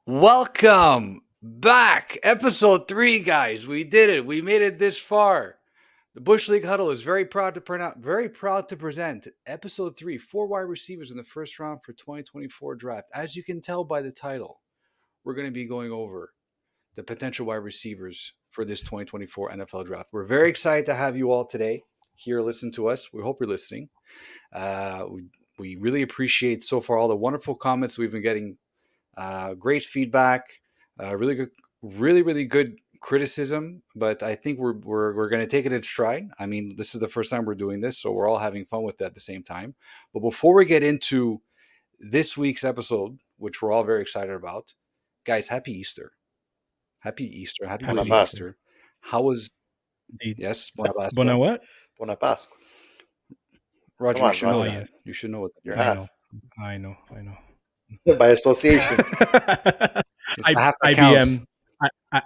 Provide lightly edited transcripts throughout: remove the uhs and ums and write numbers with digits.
Welcome back. Episode 3, guys. We did it. We made it this far. The Bush League Huddle is very proud to present episode 3, 4 wide receivers in the first round for 2024 draft. As you can tell by the title, we're going to be going over the potential wide receivers for this 2024 NFL draft. We're very excited to have you all today here listen to us. We hope you're listening. Uh, we, we really appreciate so far all the wonderful comments we've been getting, great feedback, really good criticism. But I think we're going to take it in stride. I mean, this is the first time we're doing this, so we're all having fun with it at the same time. But before we get into this week's episode, which we're all very excited about, guys, happy Easter! Happy Easter! Happy Buona belated Happy Pasqua. Easter. Easter! How was Indeed. yes, Buona Bona Pasqua. what? Buona Pasqua. Come Roger, you on, should know Oh, Roger. yes. that. You should know what that You're means. I know. half. I know. By association. It's the half that counts. IBM.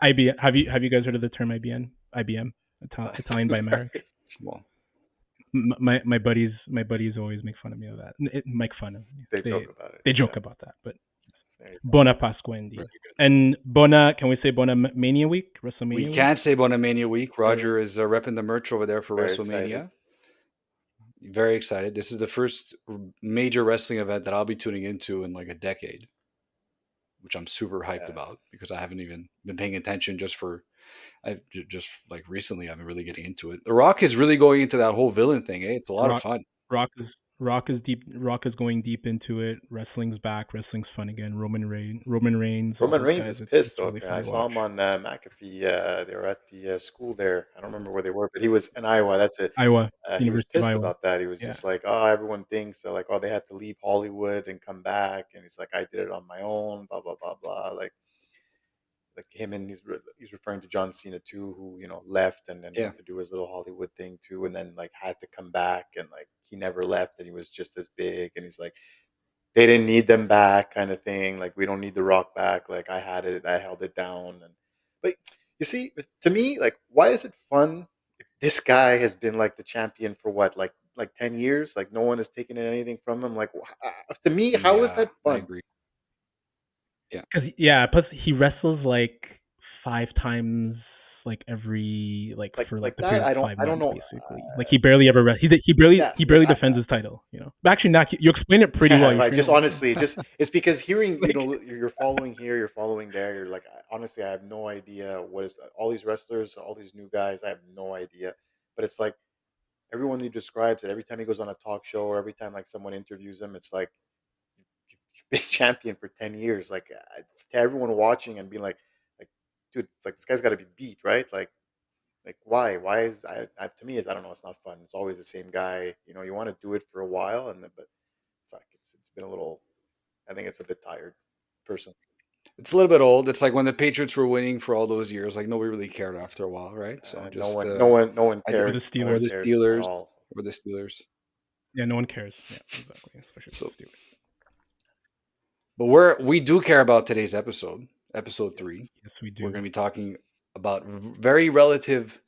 IBM. Have you guys heard of the term IBM? IBM, Italian by America. Well, My buddies always make fun of me of that. Make fun of me. They joke about it. They joke Yeah. about that, but There you Bona Pasqua indeed. very good. And Bona, can we say Bona Mania week? WrestleMania We week? can say Bonamania week. Roger is repping the merch over there for Very WrestleMania. Very excited. This is the first major wrestling event that I'll be tuning into in like a decade, which I'm super hyped Yeah. about because I haven't even been paying attention just like recently. I've been really getting into it. The Rock is really going into that whole villain thing. It's a lot of fun. Rock is deep. Rock is going deep into it. Wrestling's back. Wrestling's fun again. Roman Reigns. all Roman those Reigns guys, is it's pissed though. really fun I to saw watch. him on McAfee. They were at the school there. I don't remember where they were, but he was in Iowa. That's it. Iowa, He was University of pissed Iowa. about that. He was Yeah. just like, oh, everyone thinks that like, oh, they had to leave Hollywood and come back, and he's like, I did it on my own. Blah blah blah blah. Like him, and he's referring to John Cena too, who left and then Yeah. went to do his little Hollywood thing too, and then like had to come back, and like he never left, and he was just as big, and he's like they didn't need them back, kind of thing. Like we don't need the Rock back. Like I had it, I held it down, and but you see, to me, like why is it fun if this guy has been like the champion for what, like 10 years? Like no one has taken anything from him. Like to me, how is Yeah, that I fun? agree. Yeah. Plus he wrestles like 5 times, like every Like for like the that, period I of don't 5 I don't months know. basically. Like he barely ever he Yes, barely like defends his title. But actually, not you explain it pretty well. yeah, You right. explain Just it well. honestly, just it's because hearing, Like, you're following here, you're following there. You're like, honestly, I have no idea what is all these wrestlers, all these new guys. I have no idea. But it's like everyone he describes it every time he goes on a talk show or every time like someone interviews him. It's like you've been champion for 10 years. Like to everyone watching and being like, dude, it's like this guy's got to be beat, right? Like why? Why is to me? It's I don't know. It's not fun. It's always the same guy. You want to do it for a while, and then but fuck, it's been a little. I think it's a bit tired, person. It's a little bit old. It's like when the Patriots were winning for all those years, like nobody really cared after a while, right? So No just one, no one, no one I or think, the cared. No or one Steelers. the cared at Steelers, all. or the Steelers. Yeah, no one cares. Yeah, exactly. Especially So, the Steelers. but we do care about today's episode 3. Yes. Yes, we We're do. going to be talking about very relative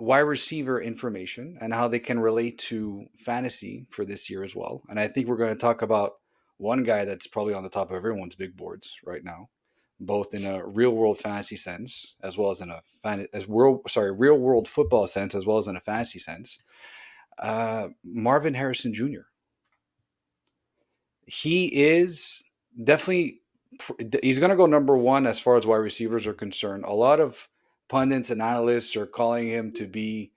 wide receiver information and how they can relate to fantasy for this year as well. And I think we're going to talk about one guy that's probably on the top of everyone's big boards right now, both in a real world fantasy sense as well as in a real world football sense as well as in a fantasy sense. Marvin Harrison Jr. He is definitely he's going to go number 1 as far as wide receivers are concerned. A lot of pundits and analysts are calling him to be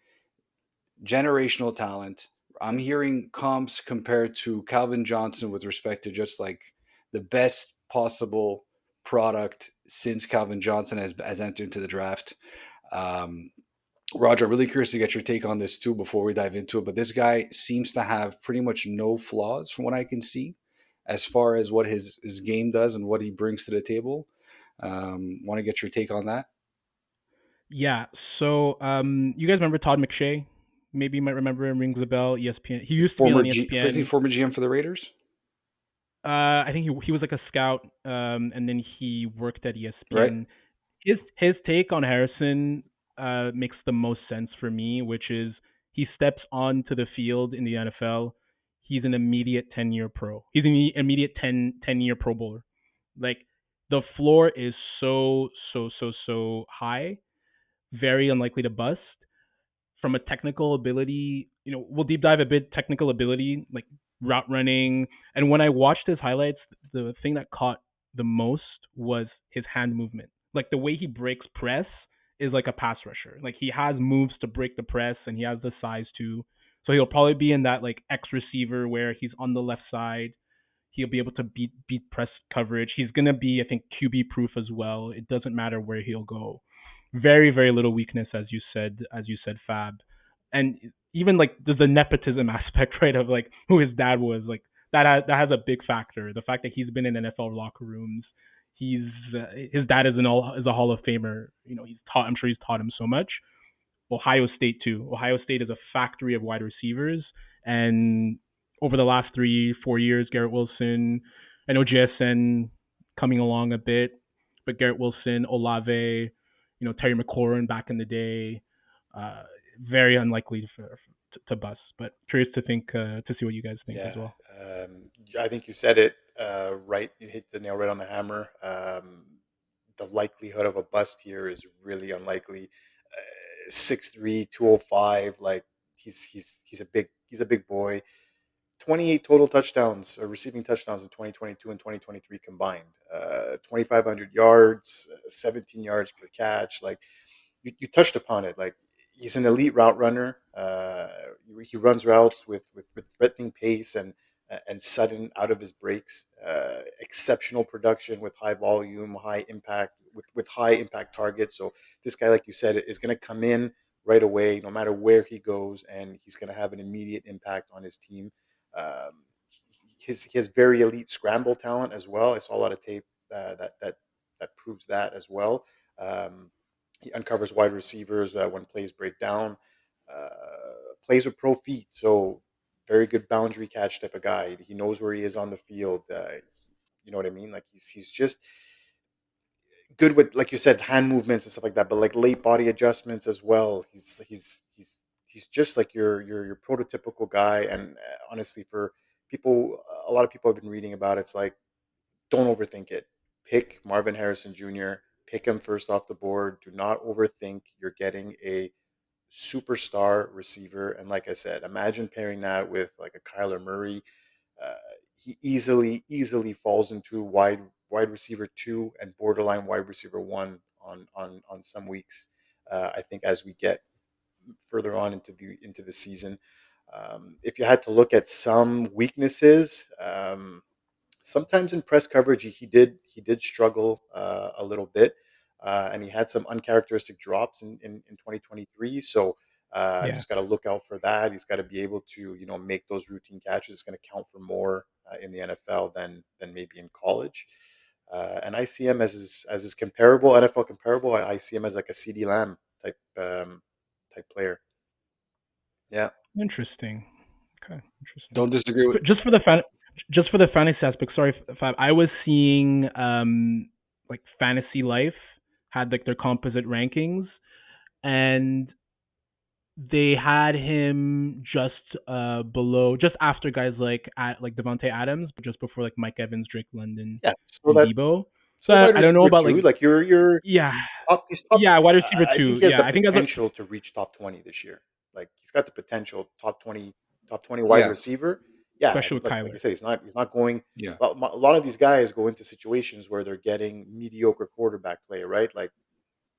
generational talent. I'm hearing comps compared to Calvin Johnson with respect to just like the best possible product since Calvin Johnson has entered into the draft. Um, Roger, I'm really curious to get your take on this too before we dive into it. But this guy seems to have pretty much no flaws from what I can see as far as what his game does and what he brings to the table. Want to get your take on that? Yeah. So, you guys remember Todd McShay? Maybe you might remember him. Rings a bell. ESPN. He used to be on First ESPN. former GM for the Raiders. I think he was like a scout, and then he worked at ESPN. Right. His take on Harrison makes the most sense for me, which is he steps onto the field in the NFL. He's an immediate 10-year pro. He's an immediate 10-year Pro Bowler. Like the floor is so high, very unlikely to bust. From a technical ability, we'll deep dive a bit technical ability, like route running. And when I watched his highlights, the thing that caught the most was his hand movement. Like the way he breaks press is like a pass rusher. Like he has moves to break the press and he has the size too. So he'll probably be in that like X receiver where he's on the left side. He'll be able to beat press coverage. He's gonna be, I think, QB proof as well. It doesn't matter where he'll go. Very very little weakness, as you said, Fab. And even like the nepotism aspect, right, of like who his dad was, like that has a big factor. The fact that he's been in NFL locker rooms. His dad is a Hall of Famer. He's taught. I'm sure he's taught him so much. Ohio State too. Ohio State is a factory of wide receivers, and over the last 3-4 years, Garrett Wilson, I know JSN coming along a bit, but Garrett Wilson, Olave, Terry McLaurin back in the day, uh, very unlikely to bust. But curious to see what you guys think as Yeah, well. I think you said it right. You hit the nail right on the hammer. The likelihood of a bust here is really unlikely. 6'3", 205, like he's a big boy. 28 total touchdowns or receiving touchdowns in 2022 and 2023 combined. 2,500 yards, 17 yards per catch. Like you touched upon it. Like he's an elite route runner. He runs routes with threatening pace and sudden out of his breaks. Exceptional production with high volume, high impact with high impact targets. So this guy, like you said, is going to come in right away, no matter where he goes, and he's going to have an immediate impact on his team. Um, he has very elite scramble talent as well. I saw a lot of tape that proves that as well. Um, he uncovers wide receivers when plays break down. Uh, Plays with pro feet, so very good boundary catch type of guy. He knows where he is on the field. You know what I mean? Like he's just good with, like you said, hand movements and stuff like that, but like late body adjustments as well. He's just like your prototypical guy. And honestly, for people, a lot of people have been reading about it. It's like, don't overthink it. Pick Marvin Harrison Jr. Pick him first off the board. Do not overthink. You're getting a superstar receiver, and like I said, imagine pairing that with like a Kyler Murray. Uh, he easily falls into wide receiver two and borderline wide receiver one on some weeks. I think as we get further on into the season, if you had to look at some weaknesses, sometimes in press coverage he did struggle a little bit, and he had some uncharacteristic drops in 2023. So Yeah, just got to look out for that. He's got to be able to make those routine catches. It's going to count for more in the NFL than maybe in college. And I see him as his comparable NFL comparable. I see him as like a CD Lamb type player. Yeah. interesting. Okay, interesting. Don't disagree with. But just for the fantasy aspect, sorry, Fab. I was seeing like Fantasy Life had like their composite rankings, and they had him just below, just after guys like Devontae Adams, but just before like Mike Evans, Drake London, Yeah. So and that Debo. So so wide I don't know receiver about like, too. Like you're yeah, he's top. yeah, wide receiver I think too. he has Yeah, the I think as a, potential to reach top 20 this year. Like he's got the potential top 20 wide Yeah, receiver. Yeah, especially with like I Kyler. said, he's not going. yeah. Well, a lot of these guys go into situations where they're getting mediocre quarterback play, right? Like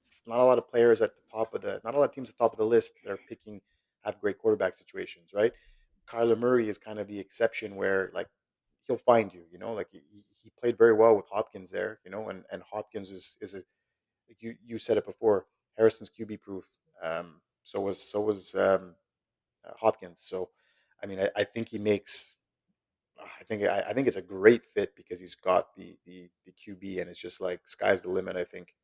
it's not a lot of players at the top of the not a lot of teams at the top of the list that are picking have great quarterback situations, right? Kyler Murray is kind of the exception where like he'll find you, like he played very well with Hopkins there, and Hopkins is a, like you said it before, Harrison's QB proof. So was Hopkins. So, I mean, I think he makes. I think it's a great fit because he's got the QB, and it's just like sky's the limit. I think.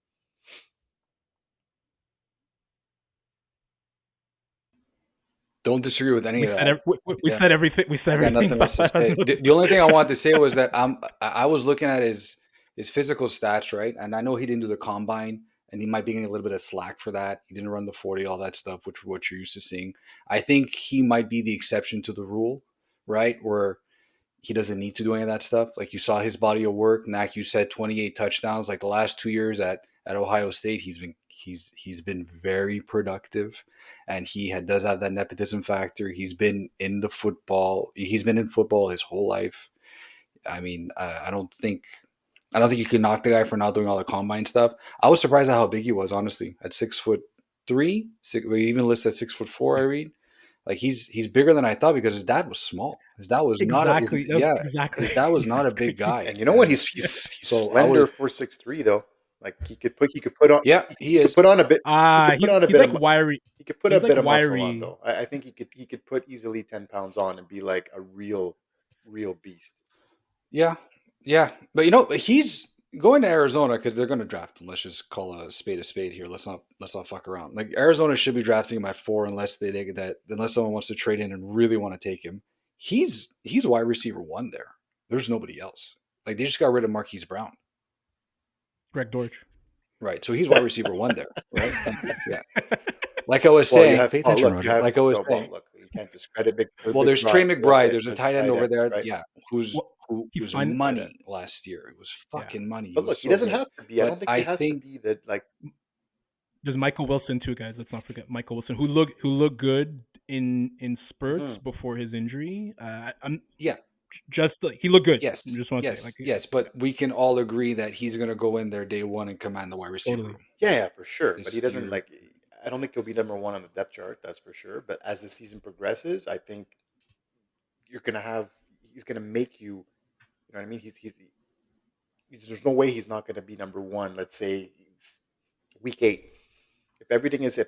Don't disagree with any We of said that. we Yeah, said everything. We said I got everything. nothing else to say. The only thing I wanted to say was that I was looking at his physical stats, right? And I know he didn't do the combine, and he might be getting a little bit of slack for that. He didn't run the 40, all that stuff, which what you're used to seeing. I think he might be the exception to the rule, right? Where he doesn't need to do any of that stuff. Like you saw his body of work. Nak, you said 28 touchdowns. Like the last 2 years at Ohio State, he's been very productive, and does have that nepotism factor. He's been in football his whole life. I mean, I don't think you can knock the guy for not doing all the combine stuff. I was surprised at how big he was, honestly, at 6'3". We even listed at 6'4". I Yeah. read, like he's bigger than I thought because his dad was small. His dad was not a Exactly. That's yeah. exactly His dad was not a big exactly. guy, And you know what? and He's Yeah. he's so I was slender for 6'3" though. Like he could put on yeah, he he could is. put on a bit he could put He's on a he's bit like of wiry. he could put a He's like bit of muscle on wiry. though. I think he could put easily 10 pounds on and be like a real beast. Yeah, yeah, but he's going to Arizona because they're going to draft him. Let's just call a spade here. Let's not fuck around. Like Arizona should be drafting him at 4 unless someone wants to trade in and really want to take him. He's wide receiver 1 there. There's nobody else. Like they just got rid of Marquise Brown, Greg Dortch. right? So he's wide receiver 1 there, right? Yeah. Like I was saying, pay attention, Look, you Roger. have Like I was no, well, saying, look, you can't discredit well, there's Trey McBride. That's McBride. it. There's a There's tight end tight over end, there. right? Yeah, Well, who he's was fine. Tight end. money last year. It was Yeah. fucking money. He But was look, he so doesn't good. have to be. I don't But think he I has to think be that. Like, There's Michael Wilson too, guys. Let's not forget Michael Wilson, who looked good in spurts before his injury. I'm yeah, just like he looked good. yes, Just want to yes, say, like, yes. But we can all agree that he's going to go in there day one and command the wide receiver totally. room. yeah, for sure. But he This doesn't you're like. I don't think he'll be number one on the depth chart. That's for sure. But as the season progresses, I think you're gonna have. He's gonna make you. You know what I mean? There's no way he's not gonna be number one. Let's say week 8. If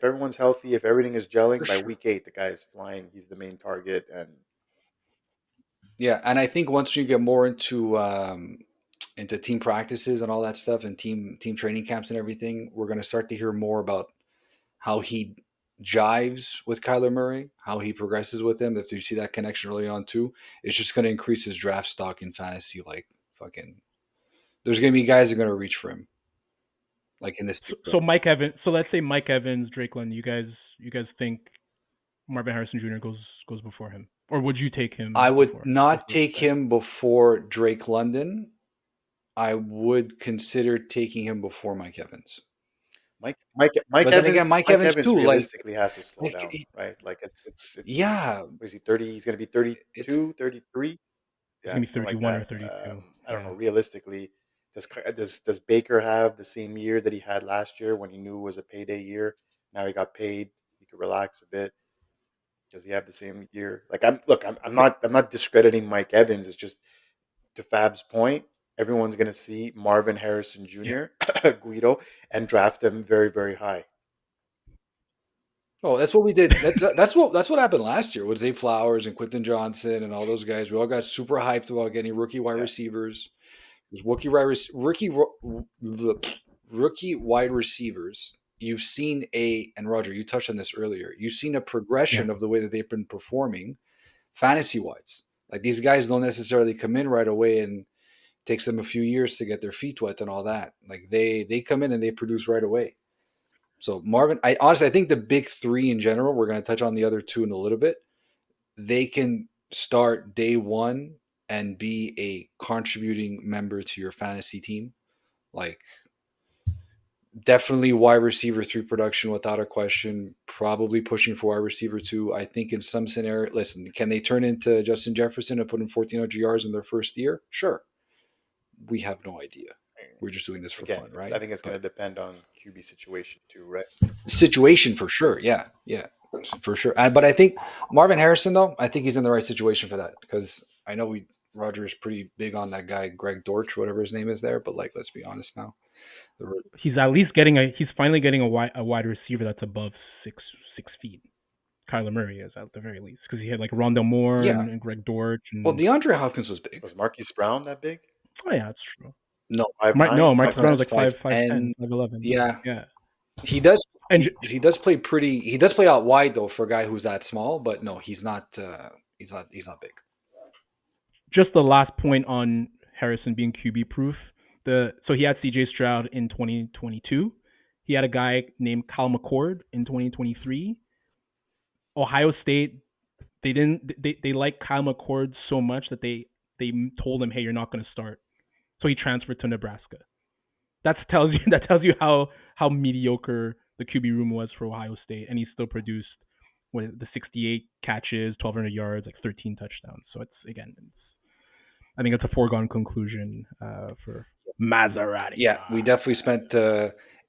everyone's healthy, if everything is for gelling by sure. week 8, the guy is flying. He's the main target, and Yeah, and I think once you get more into team practices and all that stuff and team training camps and everything, we're going to start to hear more about how he jives with Kyler Murray, how he progresses with him. If you see that connection early on too, it's just going to increase his draft stock in fantasy. Like fucking, there's going to be guys that are going to reach for him, like in this. So Mike Evans. So let's say Mike Evans, Drake London. You guys think Marvin Harrison Jr. goes before him, or would you take him? I would before? not take him before Drake London. I would consider taking him before Mike Evans. Mike But then again, Mike Evans too, realistically has to slow like down, right? Like it's yeah, what is he 30? He's going to be it's 32, 33. He's Yeah, gonna be something like 31 or that. 32. I don't know. Yeah. Realistically, does Baker have the same year that he had last year when he knew it was a payday year? Now he got paid. He could relax a bit. Does he have the same year? Like I'm not discrediting Mike Evans. It's just to Fab's point. Everyone's going to see Marvin Harrison Yeah. Jr. Guido and draft him very very high. Oh, that's what we did. That's what happened last year with Zay Flowers and Quentin Johnson and all those guys. We all got super hyped about getting rookie wide Yeah. receivers. There's rookie wide receivers. You've seen and Roger, you touched on this earlier. You've seen a progression of the way that they've been performing fantasy wise. Like these guys don't necessarily come in right away and takes them a few years to get their feet wet and all that. Like they come in and they produce right away. So Marvin, I think the big 3 in general, we're going to touch on the other 2 in a little bit. They can start day 1 and be a contributing member to your fantasy team. Like definitely wide receiver 3 production without a question, probably pushing for wide receiver 2. I think in some scenario, listen, can they turn into Justin Jefferson and put in 1,400 yards in their first year? Sure. We have no idea. We're just doing this for fun, right? I think it's going to depend on QB situation too, right? Situation for sure. Yeah, for sure. But I think Marvin Harrison, though, I think he's in the right situation for that because I know Roger is pretty big on that guy Greg Dortch, whatever his name is there. But like, let's be honest now, He's finally getting a wide receiver that's above six feet. Kyler Murray is at the very least because he had like Rondell Moore and Greg Dortch. And, well, DeAndre Hopkins was big. Was Marquise Brown that big? Oh yeah, that's true. No, Marquise Brown was like 5'10", 5'11". Yeah, yeah. He does. And he does play pretty. He does play out wide though for a guy who's that small. But no, he's not. He's not big. Just the last point on Harrison being QB proof. So he had CJ Stroud in 2022. He had a guy named Kyle McCord in 2023. Ohio State, they liked Kyle McCord so much that they they told him, "Hey, you're not going to start." So he transferred to Nebraska. That tells you how mediocre the QB room was for Ohio State, and he still produced the 68 catches, 1,200 yards, like 13 touchdowns. So I think it's a foregone conclusion for Maserati. Yeah, we definitely spent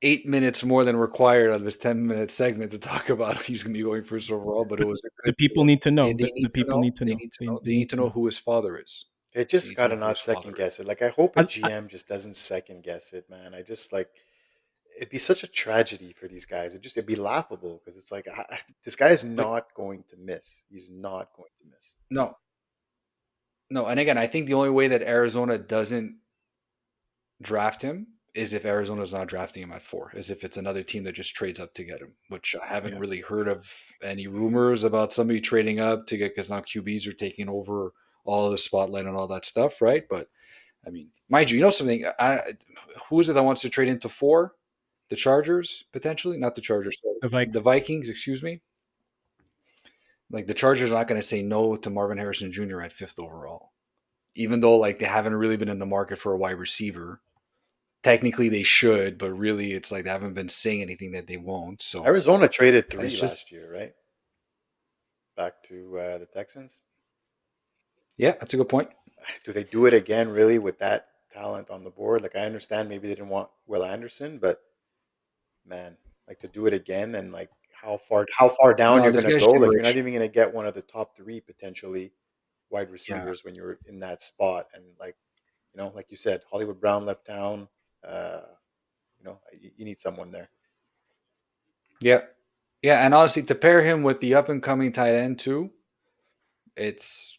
8 minutes more than required on this 10-minute segment to talk about he's going to be going first overall, but it was a The good. people need to They, know. they The need to people know. need to They know. need to They, know. they They need need to to know know. who his father is. They They just need to know gotta who not his second father is. guess it. Like I hope a I, I, GM just doesn't second guess it, man. I just like it'd be such a tragedy for these guys. It'd be laughable because it's like this guy is But not going to miss. He's not going to miss. no, no. And again, I think the only way that Arizona doesn't draft him is if Arizona's not drafting him at 4, is if it's another team that just trades up to get him, which I haven't yeah. really heard of any rumors about somebody trading up to get, because now QBs are taking over all the spotlight and all that stuff, right? But I mean, mind you, you know something? Who is it that wants to trade into 4? The Chargers, potentially? Not the Chargers, sorry. The Vikings. The Vikings, excuse me. Like the Chargers are not going to say no to Marvin Harrison Jr. at 5th overall, even though like they haven't really been in the market for a wide receiver. Technically they should, but really it's like they haven't been saying anything that they won't. So Arizona traded it's 3 just, last year, right? Back to the Texans. yeah, that's a good point. Do they do it again, really, with that talent on the board? Like I understand maybe they didn't want Will Anderson, but man, like to do it again and like how far down No, you're this gonna guy's go? Like you're not generation. even gonna get one of the top 3 potentially wide Yeah, receivers when you're in that spot. And like like you said, Hollywood Brown left town. Uh, you need someone there. yeah, yeah. And honestly, to pair him with the up and coming tight end too, it's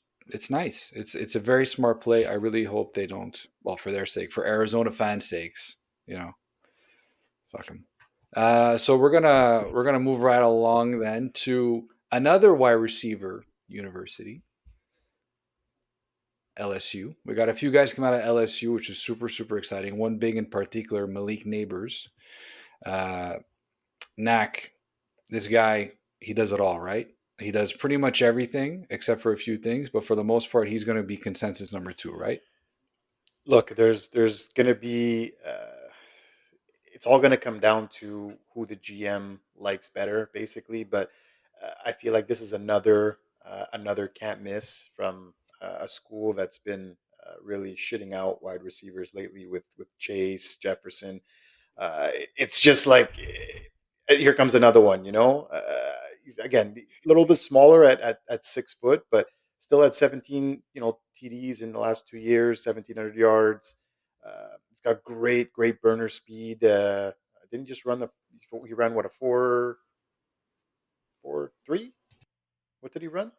nice. It's a very smart play. I really hope they don't. Well, for their sake, for Arizona fans' sakes, you know, fuck them. So we're gonna move right along then to another wide receiver university, LSU. We got a few guys come out of LSU, which is super super exciting. One big in particular, Malik Nabers. Uh, Knack, this guy, he does it all, right? He does pretty much everything except for a few things, but for the most part, he's going to be consensus number 2, right? Look, there's gonna be it's all gonna come down to who the GM likes better, basically. But I feel like this is another can't miss from a school that's been really shitting out wide receivers lately with Chase Jefferson. It's just like here comes another one. He's again a little bit smaller at 6 foot, but still at 17. TDs in the last 2 years, 1,700 yards. He's got great burner speed. Didn't just run he ran what, a 4.43? What did he run?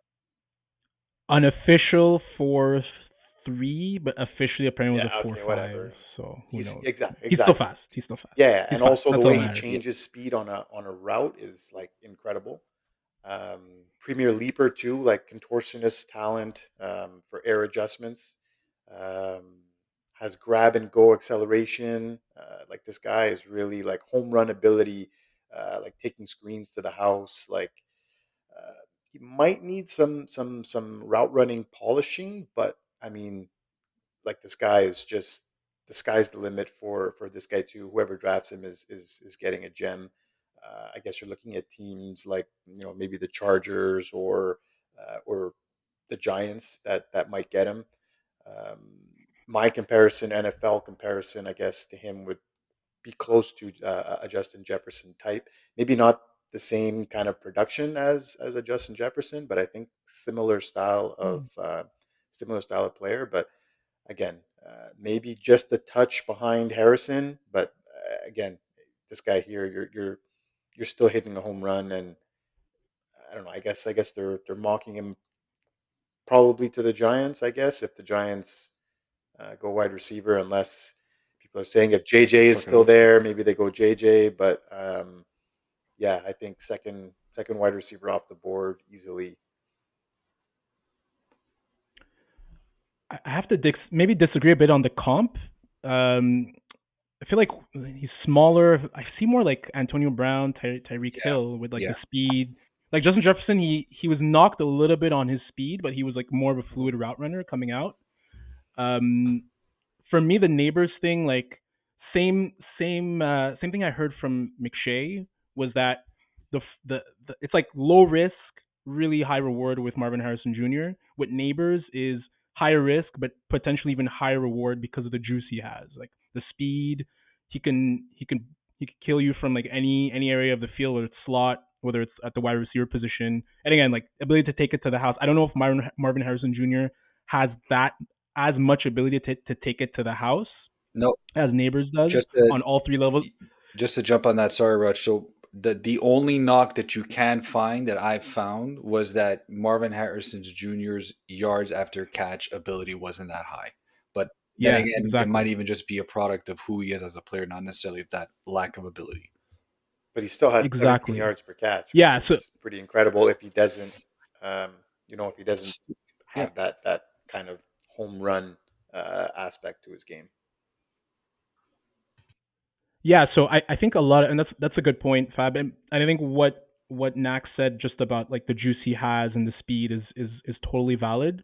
Unofficial 4.3, but officially apparently was Yeah, a okay, 4.5. whatever. So who He's knows? He's still exactly. fast. He's still fast. Yeah, He's and fast. also the That's all way that he matters. Yeah. changes speed on a route is like incredible. Premier leaper too, like contortionist talent for air adjustments. Um, has grab and go acceleration. Like this guy is really like home run ability, like taking screens to the house. Like he might need some route running polishing, but I mean, like this guy is just the sky's the limit for this guy too. Whoever drafts him is getting a gem. I guess you're looking at teams like maybe the Chargers or the Giants that might get him. Um, my comparison, NFL comparison, I guess to him would be close to a Justin Jefferson type. Maybe not the same kind of production as a Justin Jefferson, but I think similar style of player. But again, maybe just a touch behind Harrison, but again, this guy here, you're still hitting a home run, and I don't know. I guess they're mocking him probably to the Giants. I guess if the Giants go wide receiver, unless people are saying if JJ is Fucking still hope so. there, maybe they go JJ. But yeah, I think second wide receiver off the board easily. I have to maybe disagree a bit on the comp. Um, I feel like he's smaller. I see more like Antonio Brown, Tyreek Yeah, Hill with like yeah, the speed. Like Justin Jefferson, he was knocked a little bit on his speed, but he was like more of a fluid route runner coming out. Um, for me, the neighbors thing, like same thing I heard from McShay was that the it's like low risk, really high reward with Marvin Harrison Jr. With neighbors is higher risk, but potentially even higher reward because of the juice he has, like the speed. He can kill you from like any area of the field, whether it's slot, whether it's at the wide receiver position, and again, like ability to take it to the house. I don't know if Marvin Harrison Jr. has that as much ability to take it to the house No, as Neighbors does just to on all three levels. just to jump on that. Sorry, Raj. So the only knock that you can find that I found was that Marvin Harrison Jr.'s yards after catch ability wasn't that high. But then Yeah, again, it might exactly. even just be a product of who he is as a player, not necessarily that lack of ability. But he still had 17 Exactly. yards per catch, which Yeah, so is pretty incredible if he doesn't, if he doesn't Yeah. have that kind of home run aspect to his game. yeah, so I think a lot of, and that's a good point, Fab. And I think what Nax said just about like the juice he has and the speed is totally valid.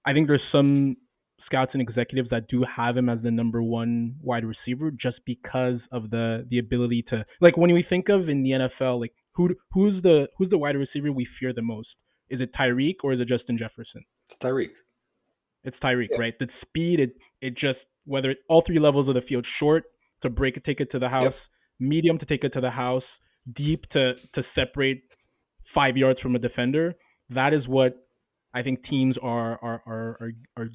I think there's some scouts and executives that do have him as the number one wide receiver just because of the ability to, like, when we think of in the NFL, like who's the wide receiver we fear the most? Is it Tyreek or is it Justin Jefferson? It's Tyreek. It's Tyreek, Yeah. right? The speed, it just, whether all three levels of the field, short to break it, take it to the house, Yep. medium to take it to the house, deep to separate 5 yards from a defender. That is what I think teams are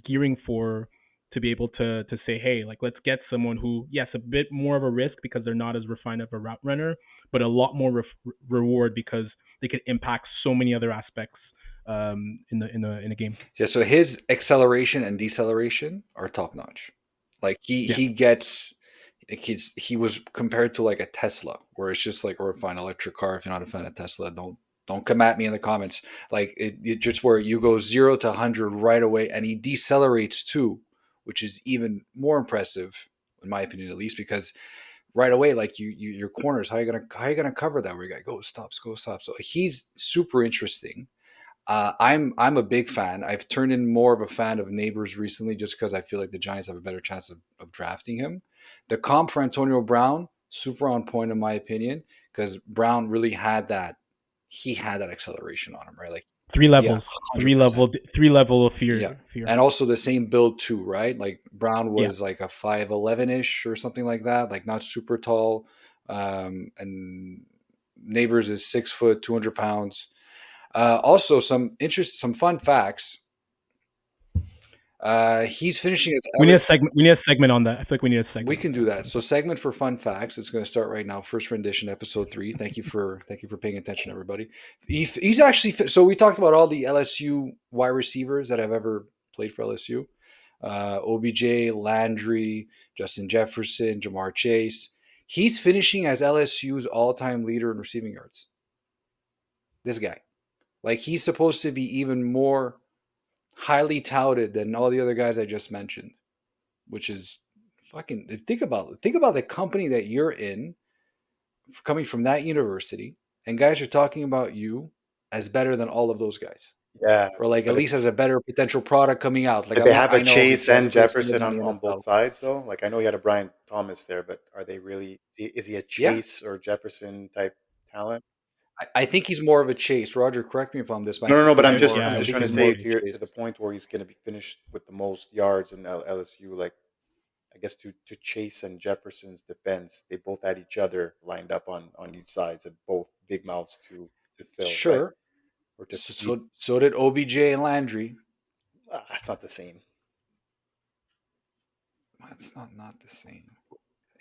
gearing for, to be able to say, hey, like, let's get someone who, yes, a bit more of a risk because they're not as refined of a route runner, but a lot more reward because they can impact so many other aspects in a game. Yeah, so his acceleration and deceleration are top notch. Like Yeah. he gets like he was compared to like a Tesla, where it's just like, or a fine electric car. If you're not a fan of Tesla, don't come at me in the comments. Like it just where you go 0 to 100 right away, and he decelerates too, which is even more impressive, in my opinion, at least, because right away, like your corners, how you gonna cover that? Where you got go stops, go stops. So he's super interesting. I'm a big fan. I've turned in more of a fan of Neighbors recently, just because I feel like the Giants have a better chance of drafting him. The comp for Antonio Brown, super on point in my opinion, because Brown really had that. He had that acceleration on him, right? Like, Three yeah, levels, 100%. three level of Yeah, fear. and also the same build too, right? Like Brown Yeah. was like a 5'11" ish or something like that, like not super tall. And Neighbors is 6 foot, 200 pounds. Also, some fun facts. He's finishing his We need a LS. segment. We need a segment on that. I feel like we need a We segment. can do that. So, segment for fun facts. It's going to start right now. First rendition, episode 3. Thank you for paying attention, everybody. He's actually so we talked about all the LSU wide receivers that have ever played for LSU. OBJ, Landry, Justin Jefferson, Jamar Chase. He's finishing as LSU's all-time leader in receiving yards. This guy, like, he's supposed to be even more highly touted than all the other guys I just mentioned, which is fucking, think about the company that you're in, coming from that university, and guys are talking about you as better than all of those guys, Yeah, or like at but least as it's a better potential product coming out. Like, did they have a I know Chase OBJ has and played for Jefferson them in on, the both NFL. sides though? Like I know you had a Brian Thomas there, but are they really? Is he a Yeah, Chase or Jefferson type talent? I think he's more of a Chase. Roger, correct me if I'm this, but I No, no, think no. But he's I'm I just more. yeah, I'm I I just would think trying say to he's more more say of of a a to Chase. the point where he's going to be finished with the most yards in LSU. Like I guess to Chase and Jefferson's defense, they both had each other lined up on each sides and both big mouths to fill, right? Sure. Or to So, feed. so did OBJ and Landry. It's not the same. That's not the same.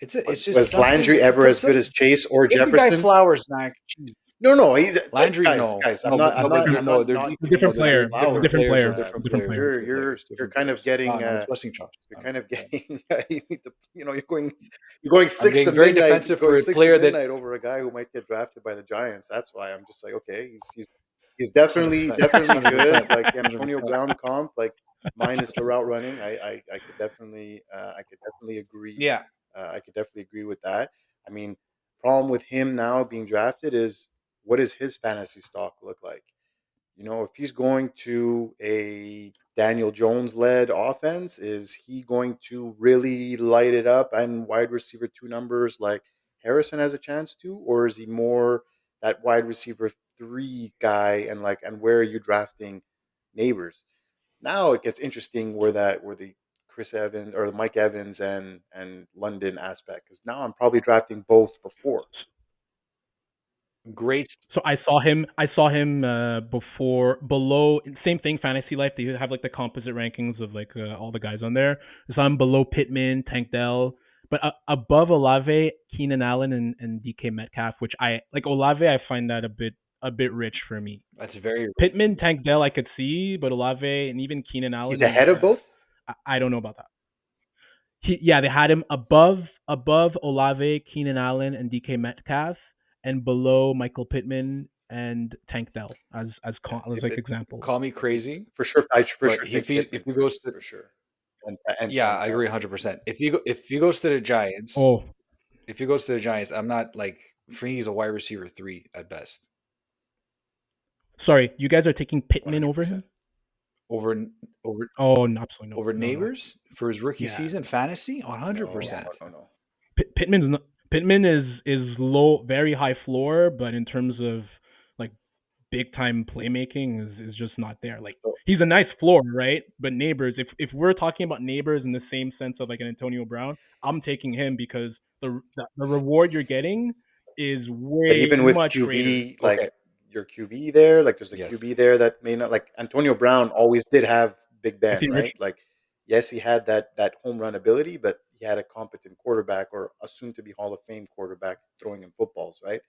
But It's just was something. Landry ever as good Something. as Chase or Give the guy Jefferson? flowers, Mac. Jeez. No, no, he's Landry, guys, no, guys. I'm no, not, but I'm no, but not, you I'm know not, they're not a giving no, different this they're guy player. different, A different different flowers. players. They're player. different Different players. player. You're Different you're players. you're Different kind of players. No, getting no, it's busting chops. you're No, kind of no, no. getting you need to you're going I'm six to getting very midnight. You're defensive for going a six to player that midnight over a guy who might get drafted by the Giants. That's why I'm just like, okay, he's definitely 100%, definitely hundred good. percent, Like hundred Antonio percent. Brown comp, like minus the route running. I could definitely agree. Yeah, I could definitely agree with that. I mean, problem with him now being drafted is what does his fantasy stock look like? If he's going to a Daniel Jones led offense? Is he going to really light it up and wide receiver two numbers like Harrison has a chance to, or is he more that wide receiver three guy? And like, and where are you drafting Neighbors? Now it gets interesting where the Chris Evans or the Mike Evans and London aspect, because now I'm probably drafting both before. Great. So I saw him. Before below. Same thing. Fantasy Life. They have like the composite rankings of like all the guys on there. So I'm below Pittman, Tank Dell, but above Olave, Keenan Allen, and DK Metcalf. Which I like Olave. I find that a bit rich for me. That's very rich. Pittman, Tank Dell, I could see, but Olave and even Keenan He's Allen. ahead of both. I don't know about that. Yeah, they had him above Olave, Keenan Allen, and DK Metcalf, and below Michael Pittman and Tank Dell as like examples. Call me crazy, For sure. I for but sure if take he goes to for sure. And yeah, Tank I Dell. agree 100%. If he goes to the Giants, Oh, if he goes to the Giants, I'm not like for me, he's a wide receiver 3 at best. sorry, you guys are taking Pittman over 100%. him? Over Oh, no, absolutely no. over No. Neighbors for his rookie Yeah. season fantasy, 100%. No. Pittman is low, very high floor, but in terms of like big time playmaking is just not there. Like he's a nice floor, right? But Neighbors, if we're talking about Neighbors in the same sense of like an Antonio Brown, I'm taking him because the reward you're getting is But way even with much QB, greater. like Okay. your QB there, like there's a Yes. QB there that may not, like Antonio Brown always did have Big Ben, Anthony right? Richardson. Like, yes, he had that home run ability, but he had a competent quarterback or a soon to be Hall of Fame quarterback throwing him footballs, right?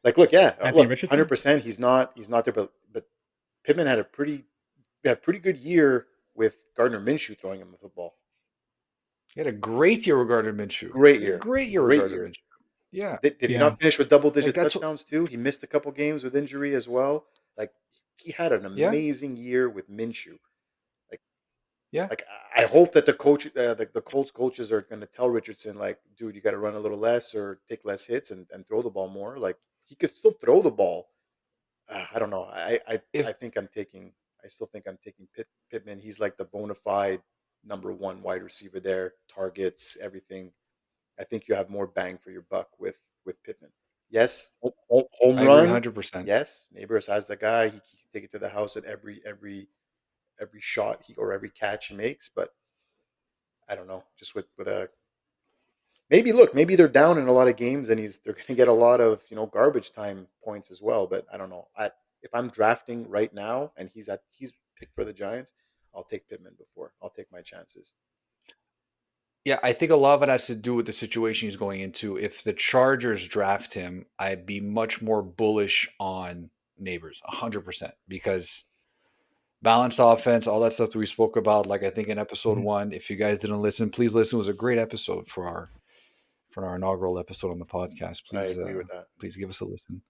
Like, look, yeah, Anthony look, Richardson. 100%, he's not there, but Pittman had a pretty good year with Gardner Minshew throwing him the football. He had a great year with Gardner Minshew. Great year. Great year with Gardner Minshew. Yeah. Did he Yeah. not finish with double-digit Like, touchdowns too? He missed a couple games with injury as well. Like he had an Yeah. amazing year with Minshew. Yeah. Like I hope that the Colts coaches are going to tell Richardson, like, dude, you got to run a little less or take less hits and throw the ball more. Like he could still throw the ball. I don't know. I think I'm taking. I still think I'm taking Pittman. He's like the bona fide number one wide receiver there. Targets everything. I think you have more bang for your buck with Pittman. Yes, home I agree run. 100%. Yes, Neighbors has the guy. He can take it to the house at every shot or every catch he makes. But I don't know. Just with a maybe they're down in a lot of games and they're going to get a lot of garbage time points as well. But I don't know. If I'm drafting right now and he's picked for the Giants, I'll take Pittman before. I'll take my chances. Yeah, I think a lot of it has to do with the situation he's going into. If the Chargers draft him, I'd be much more bullish on Neighbors, 100%, because balanced offense, all that stuff that we spoke about, like I think in episode 1. If you guys didn't listen, please listen. It was a great episode for our inaugural episode on the podcast. Please, I agree with that. Please give us a listen.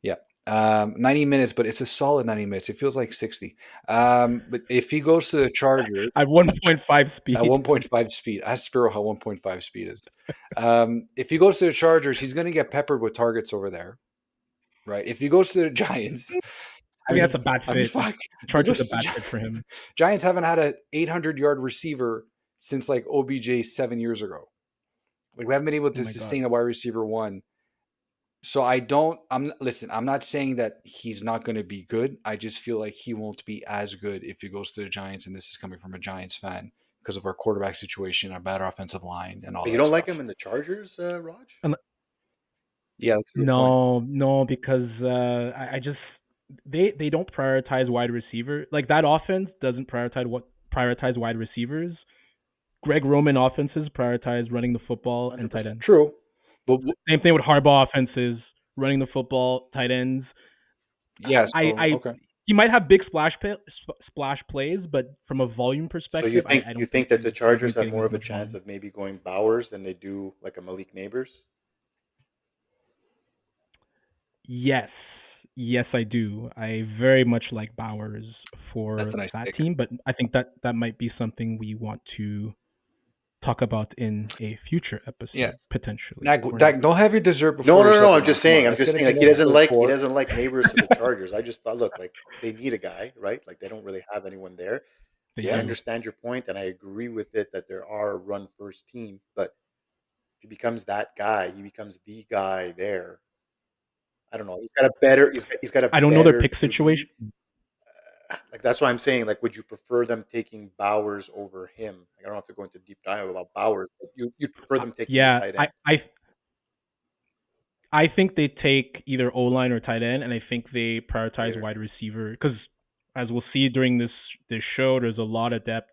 Yeah. 90 minutes, but it's a solid 90 minutes. It feels like 60. But if he goes to the Chargers at 1.5 speed. at 1.5 speed, ask Spiro how 1.5 speed is. If he goes to the Chargers, he's going to get peppered with targets over there, right? If he goes to the Giants, I think that's a bad fit. fuck. Chargers a bad fit for him. Giants haven't had an 800-yard receiver since like OBJ 7 years ago. Like we haven't been able to sustain a wide receiver 1. So I'm not saying that he's not going to be good. I just feel like he won't be as good if he goes to the Giants. And this is coming from a Giants fan because of our quarterback situation, our bad offensive line, and all that. You don't stuff. like him in the Chargers, Raj? Yeah, that's a good point. No, because I just they don't prioritize wide receiver. Like that offense doesn't prioritize wide receivers. Greg Roman offenses prioritize running the football 100%. And tight ends. True. But same thing with Harbaugh offenses, running the football, tight ends. Yes. Yeah, okay. He might have big splash plays, but from a volume perspective, so I don't think that the Chargers have more of a chance of maybe going Bowers than they do like a Malik Nabers? Yes, I do. I very much like Bowers for that team, but I think that might be something we want to talk about in a future Yeah. episode potentially. Dak, Or Dak, not. don't have your dessert No, before no, your no, no. supper I'm now. just Come saying. on, I'm let's just get saying. into Like more episode he 4. doesn't like Neighbors to the Chargers. I just thought, look, like they need a guy, right? Like they don't really have anyone there. They I Yeah. do. understand your point, and I agree with it that there are a run first team, but if he becomes that guy, he becomes the guy there. I don't know. He's got a I don't know their better pick situation. QB. Like that's why I'm saying. Like, would you prefer them taking Bowers over him? Like, I don't have to go into deep dive about Bowers, but you'd prefer them taking the Yeah, tight I, end. I I think they take either O line or tight end, and I think they prioritize Later. wide receiver because, as we'll see during this show, there's a lot of depth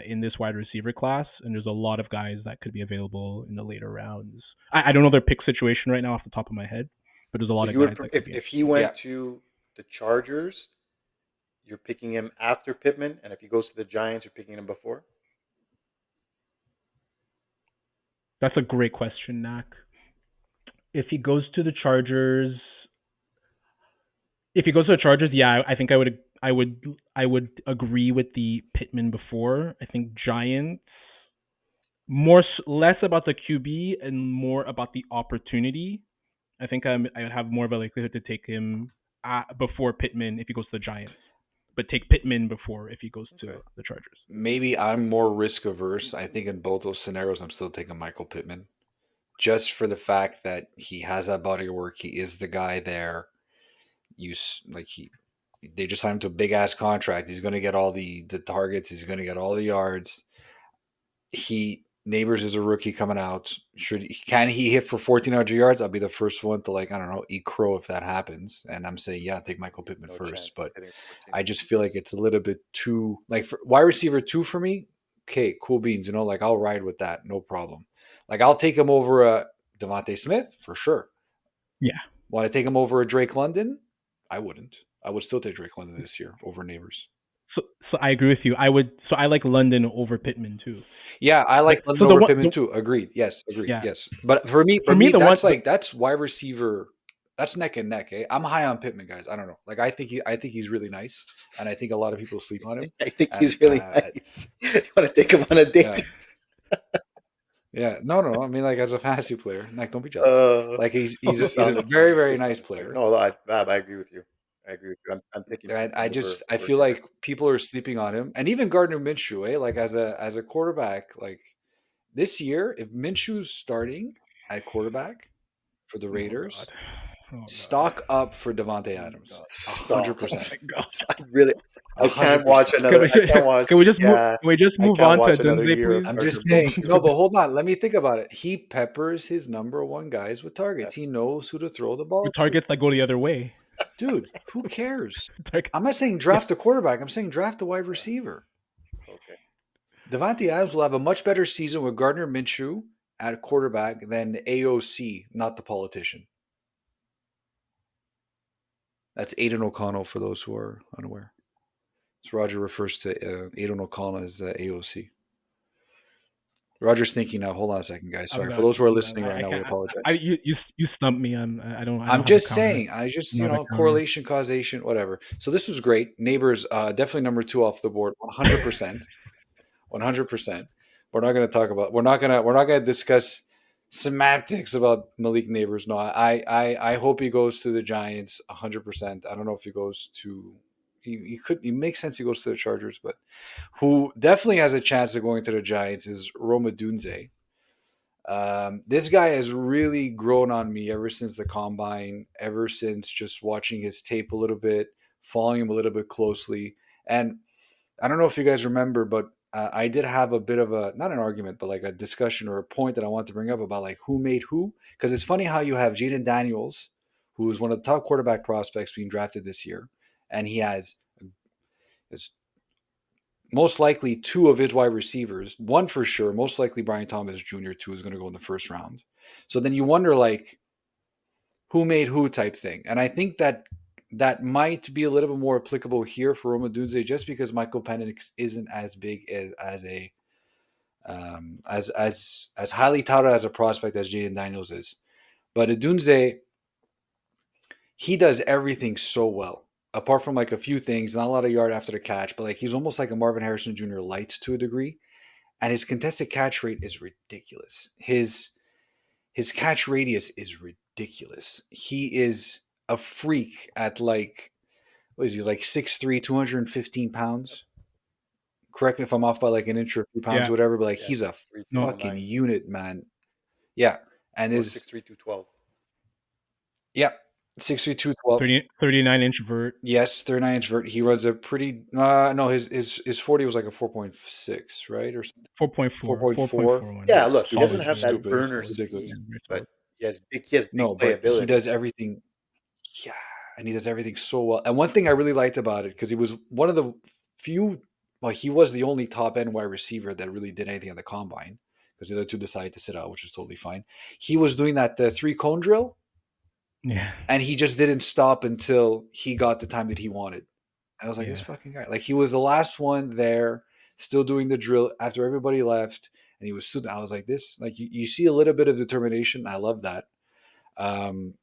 in this wide receiver class, and there's a lot of guys that could be available in the later rounds. I don't know their pick situation right now off the top of my head, but there's a So lot of you would, guys that could be if he interesting. went Yeah. to the Chargers, you're picking him after Pittman, and if he goes to the Giants, you're picking him before. That's a great question, Nak. If he goes to the Chargers, yeah, I think I would agree with the Pittman before. I think Giants less about the QB and more about the opportunity. I think I would have more of a likelihood to take him before Pittman if he goes to the Giants, but take Pittman before if he goes Okay. to the Chargers. Maybe I'm more risk averse. I think in both those scenarios, I'm still taking Michael Pittman, just for the fact that he has that body of work. He is the guy there. They just signed him to a big ass contract. He's going to get all the targets. He's going to get all the yards. Neighbors is a rookie coming out. Can he hit for 1,400 yards? I'll be the first one to I don't know, eat crow if that happens. And I'm saying, yeah, take Michael Pittman No first. chance he's But hitting 14. I just feel like it's a little bit too for wide receiver 2 for me. Okay, cool beans. I'll ride with that, no problem. I'll take him over Devontae Smith for sure. Yeah. Want to take him over a Drake London? I wouldn't. I would still take Drake London this year over Neighbors. So I agree with you. I like London over Pittman too. Yeah, I like London over Pittman too. Agreed. Yes, agreed. Yeah. Yes. But for me, that's wide receiver. That's neck and neck. I'm high on Pittman, guys. I don't know. I think he's really nice, and I think a lot of people sleep on him. I think he's really nice. You want to take him on a date? Yeah. No. I mean, as a fantasy player, don't be jealous. He's a very, very nice player. No, I agree with you. I'm picking. I feel like people are sleeping on him, and even Gardner Minshew. As a quarterback, this year, if Minshew's starting at quarterback for the Raiders, stock up for Devontae Adams. 100%. I can't watch another. Can we just move on to Odunze, please? I'm just saying. No, but hold on. Let me think about it. He peppers his number one guys with targets. He knows who to throw the ball to. Targets that go the other way. Dude, who cares? I'm not saying draft a quarterback. I'm saying draft a wide receiver. Okay. Devontae Adams will have a much better season with Gardner Minshew at quarterback than AOC, not the politician. That's Aidan O'Connell for those who are unaware. So Roger refers to Aidan O'Connell as AOC. Roger's thinking now. Hold on a second, guys. Sorry for those who are listening right now. We apologize. You stumped me. I'm just saying. I just correlation, causation, whatever. So this was great. Neighbors, definitely number 2 off the board. 100%. 100%. We're not going to talk about. We're not going to discuss semantics about Malik Nabers. No, I hope he goes to the Giants. 100%. I don't know if he goes to. He could. It makes sense he goes to the Chargers, but who definitely has a chance of going to the Giants is Odunze. This guy has really grown on me ever since the combine, ever since just watching his tape a little bit, following him a little bit closely. And I don't know if you guys remember, but I did have a bit of not an argument, but a discussion or a point that I want to bring up about who made who. Because it's funny how you have Jaden Daniels, who is one of the top quarterback prospects being drafted this year, and he has most likely 2 of his wide receivers, one for sure, most likely Brian Thomas Jr. 2 is going to go in the first round. So then you wonder who made who type thing. And I think that might be a little bit more applicable here for Odunze just because Michael Penix isn't as big as highly touted as a prospect as Jaden Daniels is. But Odunze, he does everything so well. Apart from a few things, not a lot of yard after the catch, but he's almost like a Marvin Harrison Jr. light to a degree. and his contested catch rate is ridiculous. His catch radius is ridiculous. He is a freak at like what is he like 6'3", 215 pounds. Correct me if I'm off by like an inch or a few pounds, Yeah. whatever. But like Yeah, he's a 6'3", No. fucking 209 unit, man. Yeah, and or his 6'3", 212. yeah 6'3", 212. 39-inch vert. Yes, 39-inch vert. He runs a pretty no his 40 was like a 4.6, right? Or something. 4.4. 4.4. 4.41. Yeah, look, he doesn't Solid. have Very, that Stupid. burner solid. Ridiculous. Yeah, speed, very but solid. he has big No, but he playability. does everything. Yeah, and he does everything so well. And one thing I really liked about it, because he was one of the few, well, he was the only top end wide receiver that really did anything on the combine, because the other two decided to sit out, which was totally fine. He was doing that 3 cone drill, Yeah. and he just didn't stop until he got the time that he wanted. I was like, this Yeah. fucking guy. Like, he was the last one there, still doing the drill after everybody left, and he was still. I was like, this, like, you see a little bit of determination. I love that. Um,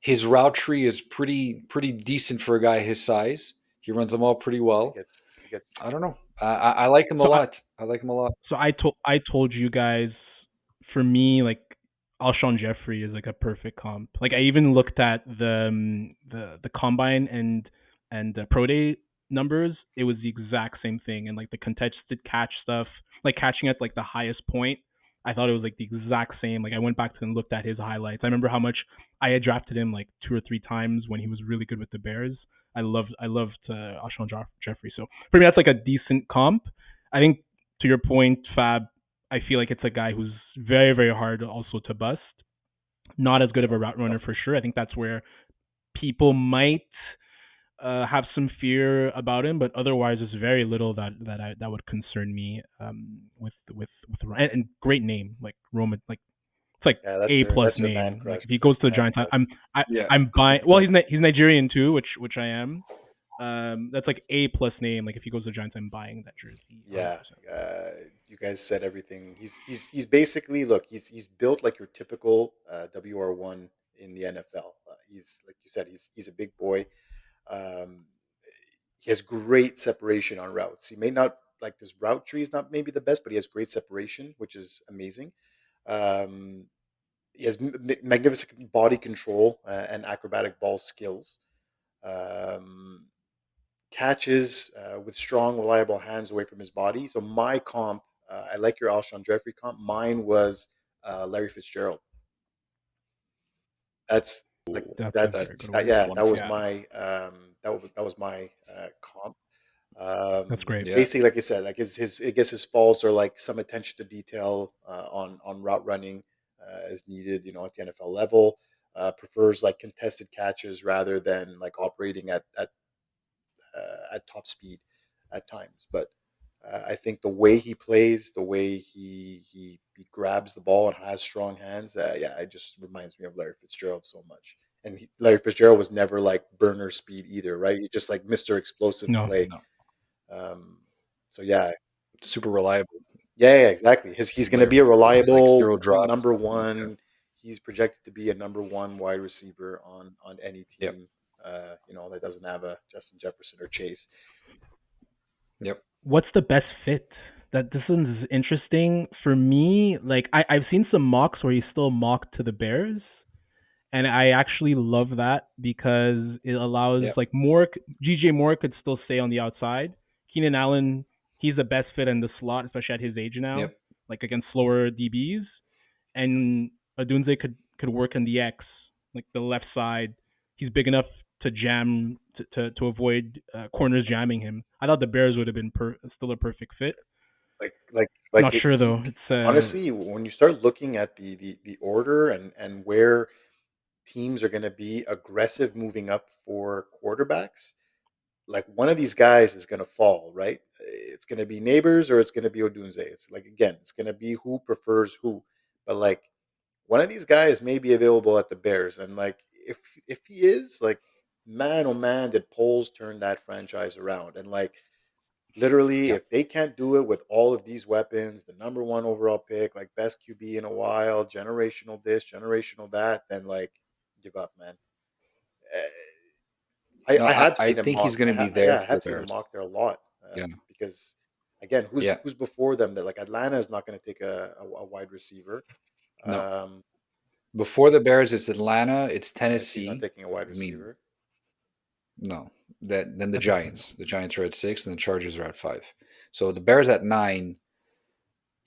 his route tree is pretty decent for a guy his size. He runs them all pretty He well. gets he gets I don't know. I like him a So lot. I like him a lot. I told you guys, for me, like Alshon Jeffrey is like a perfect comp. Like I even looked at the combine and the pro day numbers. It was the exact same thing, and like the contested catch stuff, like catching at like the highest point. I thought it was like the exact same. Like I went back and looked at his highlights. I remember how much I had drafted him like 2 or 3 times when he was really good with the Bears. I loved Alshon Jeffrey. So for me, that's like a decent comp. I think to your point, Fab, I feel like it's a guy who's very, very hard also to bust. Not as good of a tough, route runner tough. for sure. I think that's where people might have some fear about him, but otherwise, there's very little that would concern me with and great name like Roman, like it's like Yeah, A plus that's your man name. Like crush. if he That's goes to your the man Giants, crush. Yeah. I'm buying. Well, he's Nigerian too, which I am. That's like A plus name. Like if he goes to the Giants, I'm buying that jersey 100%. Yeah, you guys said everything. He's basically, look. He's built like your typical WR1 in the NFL. He's like you said. He's a big boy. Um, he has great separation on routes. He may not like his route tree is not maybe the best, but he has great separation, which is amazing. Um, he has magnificent body control and acrobatic ball skills. Um, Catches with strong, reliable hands away from his body. So my comp, I like your Alshon Jeffrey comp. Mine was Larry Fitzgerald. That's like That's a very That's good one. yeah. That was wonderful. Yeah, my that was my comp. that's great. Yeah. Basically, like I said, like his I guess his faults are like some attention to detail on route running as needed, at the NFL level. Prefers like contested catches rather than like operating at top speed at times. But I think the way he plays, the way he grabs the ball and has strong hands, yeah, it just reminds me of Larry Fitzgerald so much. And Larry Fitzgerald was never like burner speed either, right? He's just like Mr. Explosive No, play. No. Um, so yeah, Super reliable. yeah, exactly. He's going to Larry be a Fitzgerald. Like reliable 0 drops. number Nothing like that. one. He's projected to be a number one wide receiver on any Yep. team. That doesn't have a Justin Jefferson or Chase. Yep. what's the best fit? That this one's interesting for me. Like I've seen some mocks where he's still mocked to the Bears, and I actually love that because it allows Yep. like more. GJ Moore could still stay on the outside. Keenan Allen, he's the best fit in the slot, especially at his age now, Yep. like against slower DBs. And Odunze could work in the X, like the left side. He's big enough to jam to avoid corners jamming him. I thought the Bears would have been still a perfect fit. Like Not sure though. It's honestly, when you start looking at the order and where teams are going to be aggressive moving up for quarterbacks, like one of these guys is going to fall, right? It's going to be Neighbors or it's going to be Odunze. It's like again, it's going to be who prefers who, but like one of these guys may be available at the Bears, and like if he is, like man, oh man, did Poles turn that franchise around? And like literally, Yep. if they can't do it with all of these weapons, the number one overall pick, like best QB in a while, generational this, generational that, then like give up, man. Uh, I, No, I have I seen him think he's mocked. going to be Yeah, there I for the have seen him Bears. mocked there a lot Yeah. because Again, Yeah. who's before them? That like Atlanta is not going to take a wide receiver. No. Um, Before the Bears, it's Atlanta, it's Tennessee's not Tennessee. taking a wide I mean, receiver. no. Then the That's a fair enough. Giants. The Giants are at 6, and the Chargers are at 5. So the Bears at 9.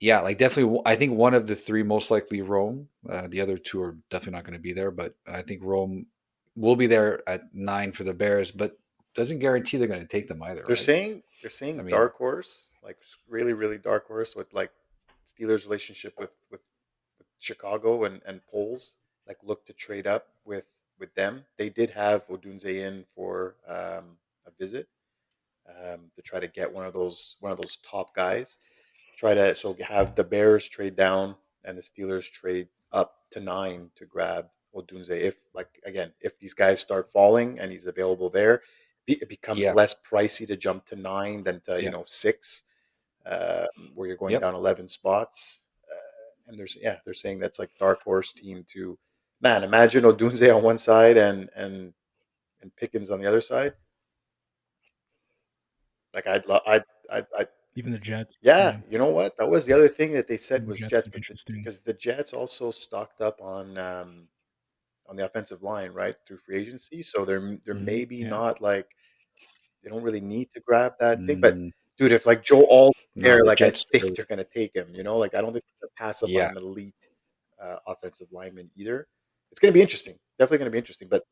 Yeah, like definitely. I think one of the three most likely Rome. The other two are definitely not going to be there, but I think Rome will be there at 9 for the Bears, but doesn't guarantee they're going to take them either, right? They're I saying mean, dark horse, like really really dark horse with like Steelers' relationship with Chicago and Poles, like look to trade up with them. They did have Odunze in for a visit to try to get one of those top guys. Try to so have the Bears trade down and the Steelers trade up to 9 to grab Odunze. If like again, if these guys start falling and he's available there, it becomes yeah, less pricey to jump to 9 than to yeah, 6, where you're going yep. down 11 spots. And they're saying that's like dark horse team to man. Imagine Odunze on one side and Pickens on the other side. Like I'd Even the Jets. yeah, Yeah, you know what? That was the other thing that they said even the was Jets Jets, would be but interesting. because the Jets also stocked up on the offensive line, right, through free agency. So they're Hmm. maybe Yeah. not like they don't really need to grab that thing. But Mm, dude, if like Joe Alt no, there, the like I Jets are. think they're gonna take him. Like I don't think they're gonna pass up on Yeah, an elite offensive lineman either. It's gonna be interesting. Definitely gonna be interesting. But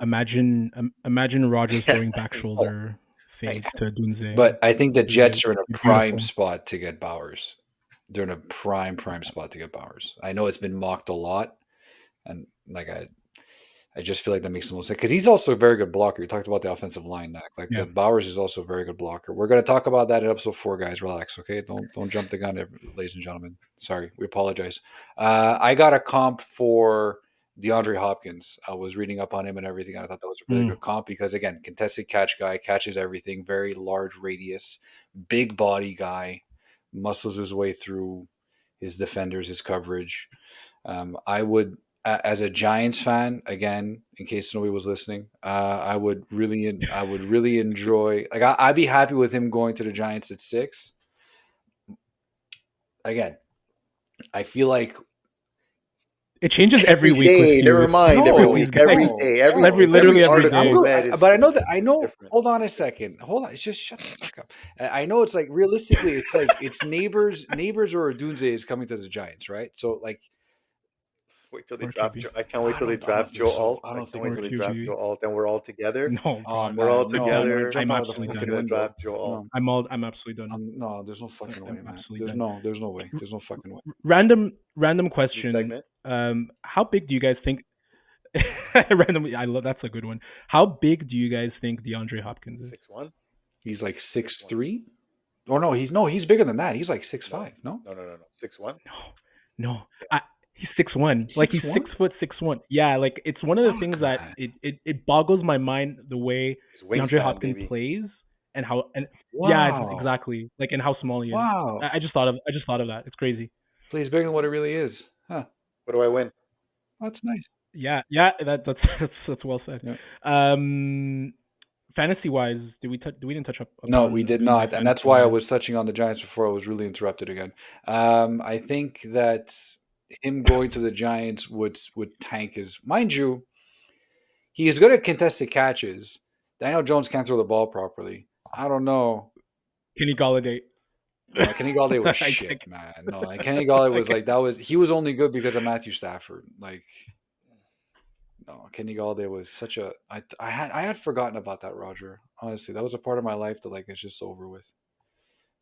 Imagine Rogers yeah, throwing back I know. shoulder I fade know. to Dunze. but I think the It'd be, Jets are in a be prime beautiful. spot to get Bowers. They're in a prime spot to get Bowers. I know it's been mocked a lot, and like I just feel like that makes the most sense because he's also a very good blocker. You talked about the offensive line, Mac. Like Yeah. the Bowers is also a very good blocker. We're going to talk about that in episode 4, guys. Relax, okay? Don't jump the gun, ladies and gentlemen. Sorry, we apologize. I got a comp for DeAndre Hopkins. I was reading up on him and everything. And I thought that was a really Mm. good comp because again, contested catch guy, catches everything, very large radius, big body guy, muscles his way through his defenders, his coverage. I would as a Giants fan, again, in case nobody was listening, I would really enjoy. Like, I'd be happy with him going to the Giants at 6. Again, I feel like It changes every Every week with day, you never mind. Every with no, these week, guys. every no, day, no. everything, Literally every Listen, every I'm article you day. good, read but I know that I is know. different. Hold on a It's different. second. Hold on. It's just shut the fuck up. I know it's like realistically, it's like it's neighbors or Odunze is coming to the Giants, right? So like, Wait till they Or draft QB. Joe. I can't wait till they I don't draft think Joe so. Alt. I I don't can't think wait they're Or till gonna they do that. draft QB. Joe Alt. And we're all together. No, Oh God, We're all man, no, I'm gonna together. jump out of the absolutely We're fucking done. gonna window. draft Joe Alt. No, I'm absolutely done. no, there's no fucking way, I'm man. absolutely done. There's no way. There's no fucking way. Random New question. segment. How big do you guys think? Randomly, I love that's a good one. How big do you guys think DeAndre Hopkins is? 6'1". He's like six 6'1". three. Or no, he's bigger than that. He's like six No, five. No, no. 6'1". No, no. Yeah. He's 6'1". he's Like he's 6'1". 6 foot 6'1". Yeah, like it's one of the things Fuck, that man. it boggles my mind the way His DeAndre wingspan, Hopkins baby. plays and how and yeah, Wow, exactly. Like and how small he is. wow. I just thought of that. It's crazy. Plays bigger than what it really is. Huh? What do I win? That's nice. Yeah, that's that's well said. Yeah. Um, fantasy wise, we didn't touch up No, we upon did doing my not, and that's fantasy why I wise. was touching on the Giants before I was really interrupted again. I think that him going to the Giants would tank his. Mind you, he is good at contested catches. Daniel Jones can't throw the ball properly. I don't know. Kenny Galladay. No, Kenny Galladay was I shit, can't. man. No, like Kenny Galladay I was can't. like that was he was only good because of Matthew Stafford. Like no, Kenny Galladay was such a I had forgotten about that, Roger. Honestly, that was a part of my life that like it's just over with.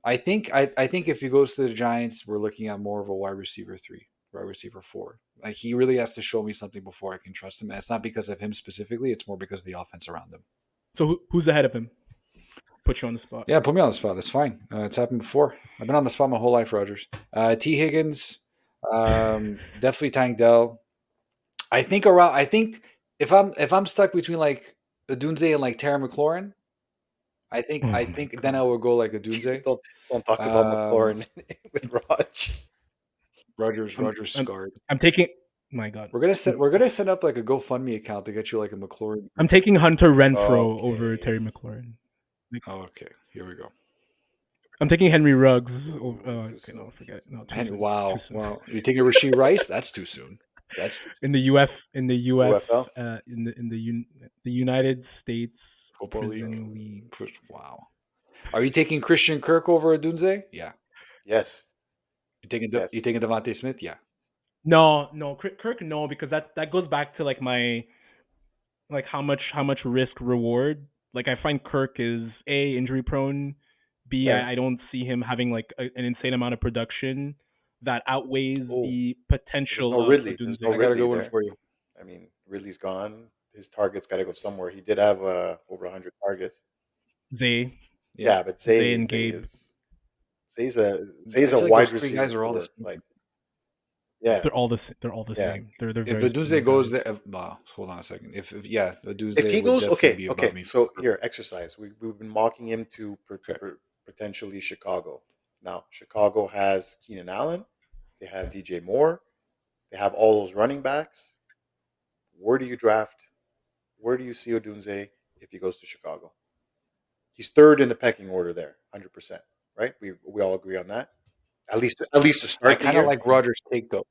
I think if he goes to the Giants, we're looking at more of a wide receiver 3, wide receiver 4. Like he really has to show me something before I can trust him. And it's not because of him specifically; it's more because of the offense around him. So who's ahead of him? Put you on the spot. Yeah, put me on the spot. That's fine. It's happened before. I've been on the spot my whole life, Rogers. T. Higgins, definitely Tank Dell. I think if I'm stuck between like Odunze and like Terry McLaurin, Oh I my think then I god. would go like Odunze. Don't talk about Um, McLaurin with Raj. Rogers I'm scarred. I'm taking my god. We're gonna set up like a GoFundMe account to get you like a McLaurin. I'm taking Hunter Renfro over Okay. Terry McLaurin. Like, Oh, okay, here we go. I'm taking Henry Ruggs. Ooh, too Okay, no, soon. Too forget it. soon. No, too And soon. Too wow, soon. wow. You taking Rasheed Rice? That's too soon. That's too soon. In the UFL. the United States Football league. Prison League. Wow. Are you taking Christian Kirk over Odunze? Yeah. Yes. You Yes. taking Devontae Smith? Yeah. No, no, Kirk, no, because that goes back to like my like how much risk reward. Like I find Kirk is a injury prone. B, Fair. I don't see him having like an insane amount of production that outweighs Oh, the There's potential no of Ridley. There's no I Odunze. got a Ridley good one there. for you. I mean, Ridley's gone. His target's got to go somewhere. He did have over 100 targets. Zay, Yeah. Yeah, but Zay Zay and Zay Gabe. is Zay's I a feel like wide those three receiver guys are all the for same. like yeah They're all the yeah. same. They're If very Odunze similar goes guys. there, hold on a second. If yeah, If Odunze he would goes, definitely okay, be above okay. me for So Kirk. here, exercise. We've been mocking him to Okay. potentially Chicago. Now Chicago has Keenan Allen. They have DJ Moore. They have all those running backs. Where do you draft? Where do you see Odunze if he goes to Chicago? He's third in the pecking order there, 100%. Right? We all agree on that. At least to I start the kind of year. like Rogers' take though.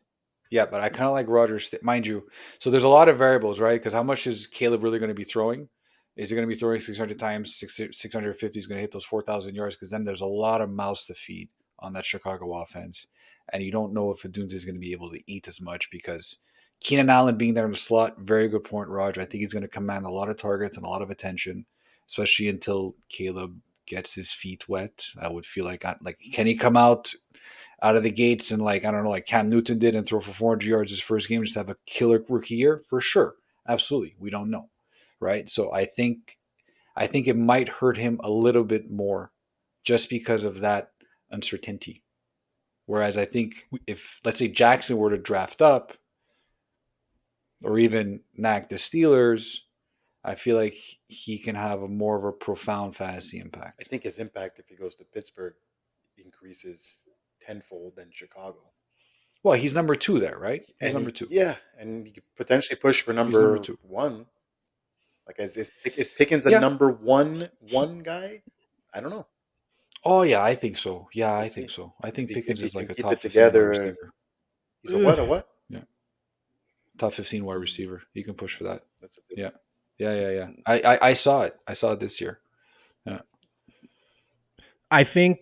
Yeah, but I kind of like Rogers, mind you. So there's a lot of variables, right? Because how much is Caleb really going to be throwing? Is he going to be throwing 600 times? 650 is going to hit those 4,000 yards? Because then there's a lot of mouths to feed on that Chicago offense. And you don't know if Adunze is going to be able to eat as much because Keenan Allen being there in the slot, very good point, Roger. I think he's going to command a lot of targets and a lot of attention, especially until Caleb gets his feet wet. I would feel like can he come out of the gates and like I don't know, like Cam Newton did and throw for 400 yards his first game, just have a killer rookie year for sure. Absolutely, we don't know, right? So I think it might hurt him a little bit more just because of that uncertainty. Whereas I think if let's say Jackson were to draft up or even Knack the Steelers, I feel like he can have a more of a profound fantasy I impact. think his impact if he goes to Pittsburgh increases tenfold than Chicago. Well, he's number two there, right? He's And number two. and he could potentially push for He's number number two. one. Like is Pickens a Yeah. number one guy? I don't know. Oh yeah, I think so. Yeah, We'll I think see. so. I If think he if Pickens he is can like a keep top it 15 wide together, receiver. he's a what? A what? Yeah, top 15 wide Mm, receiver. You can push for that. that's a big. Yeah, yeah. I saw it. I saw it this year. Yeah. I think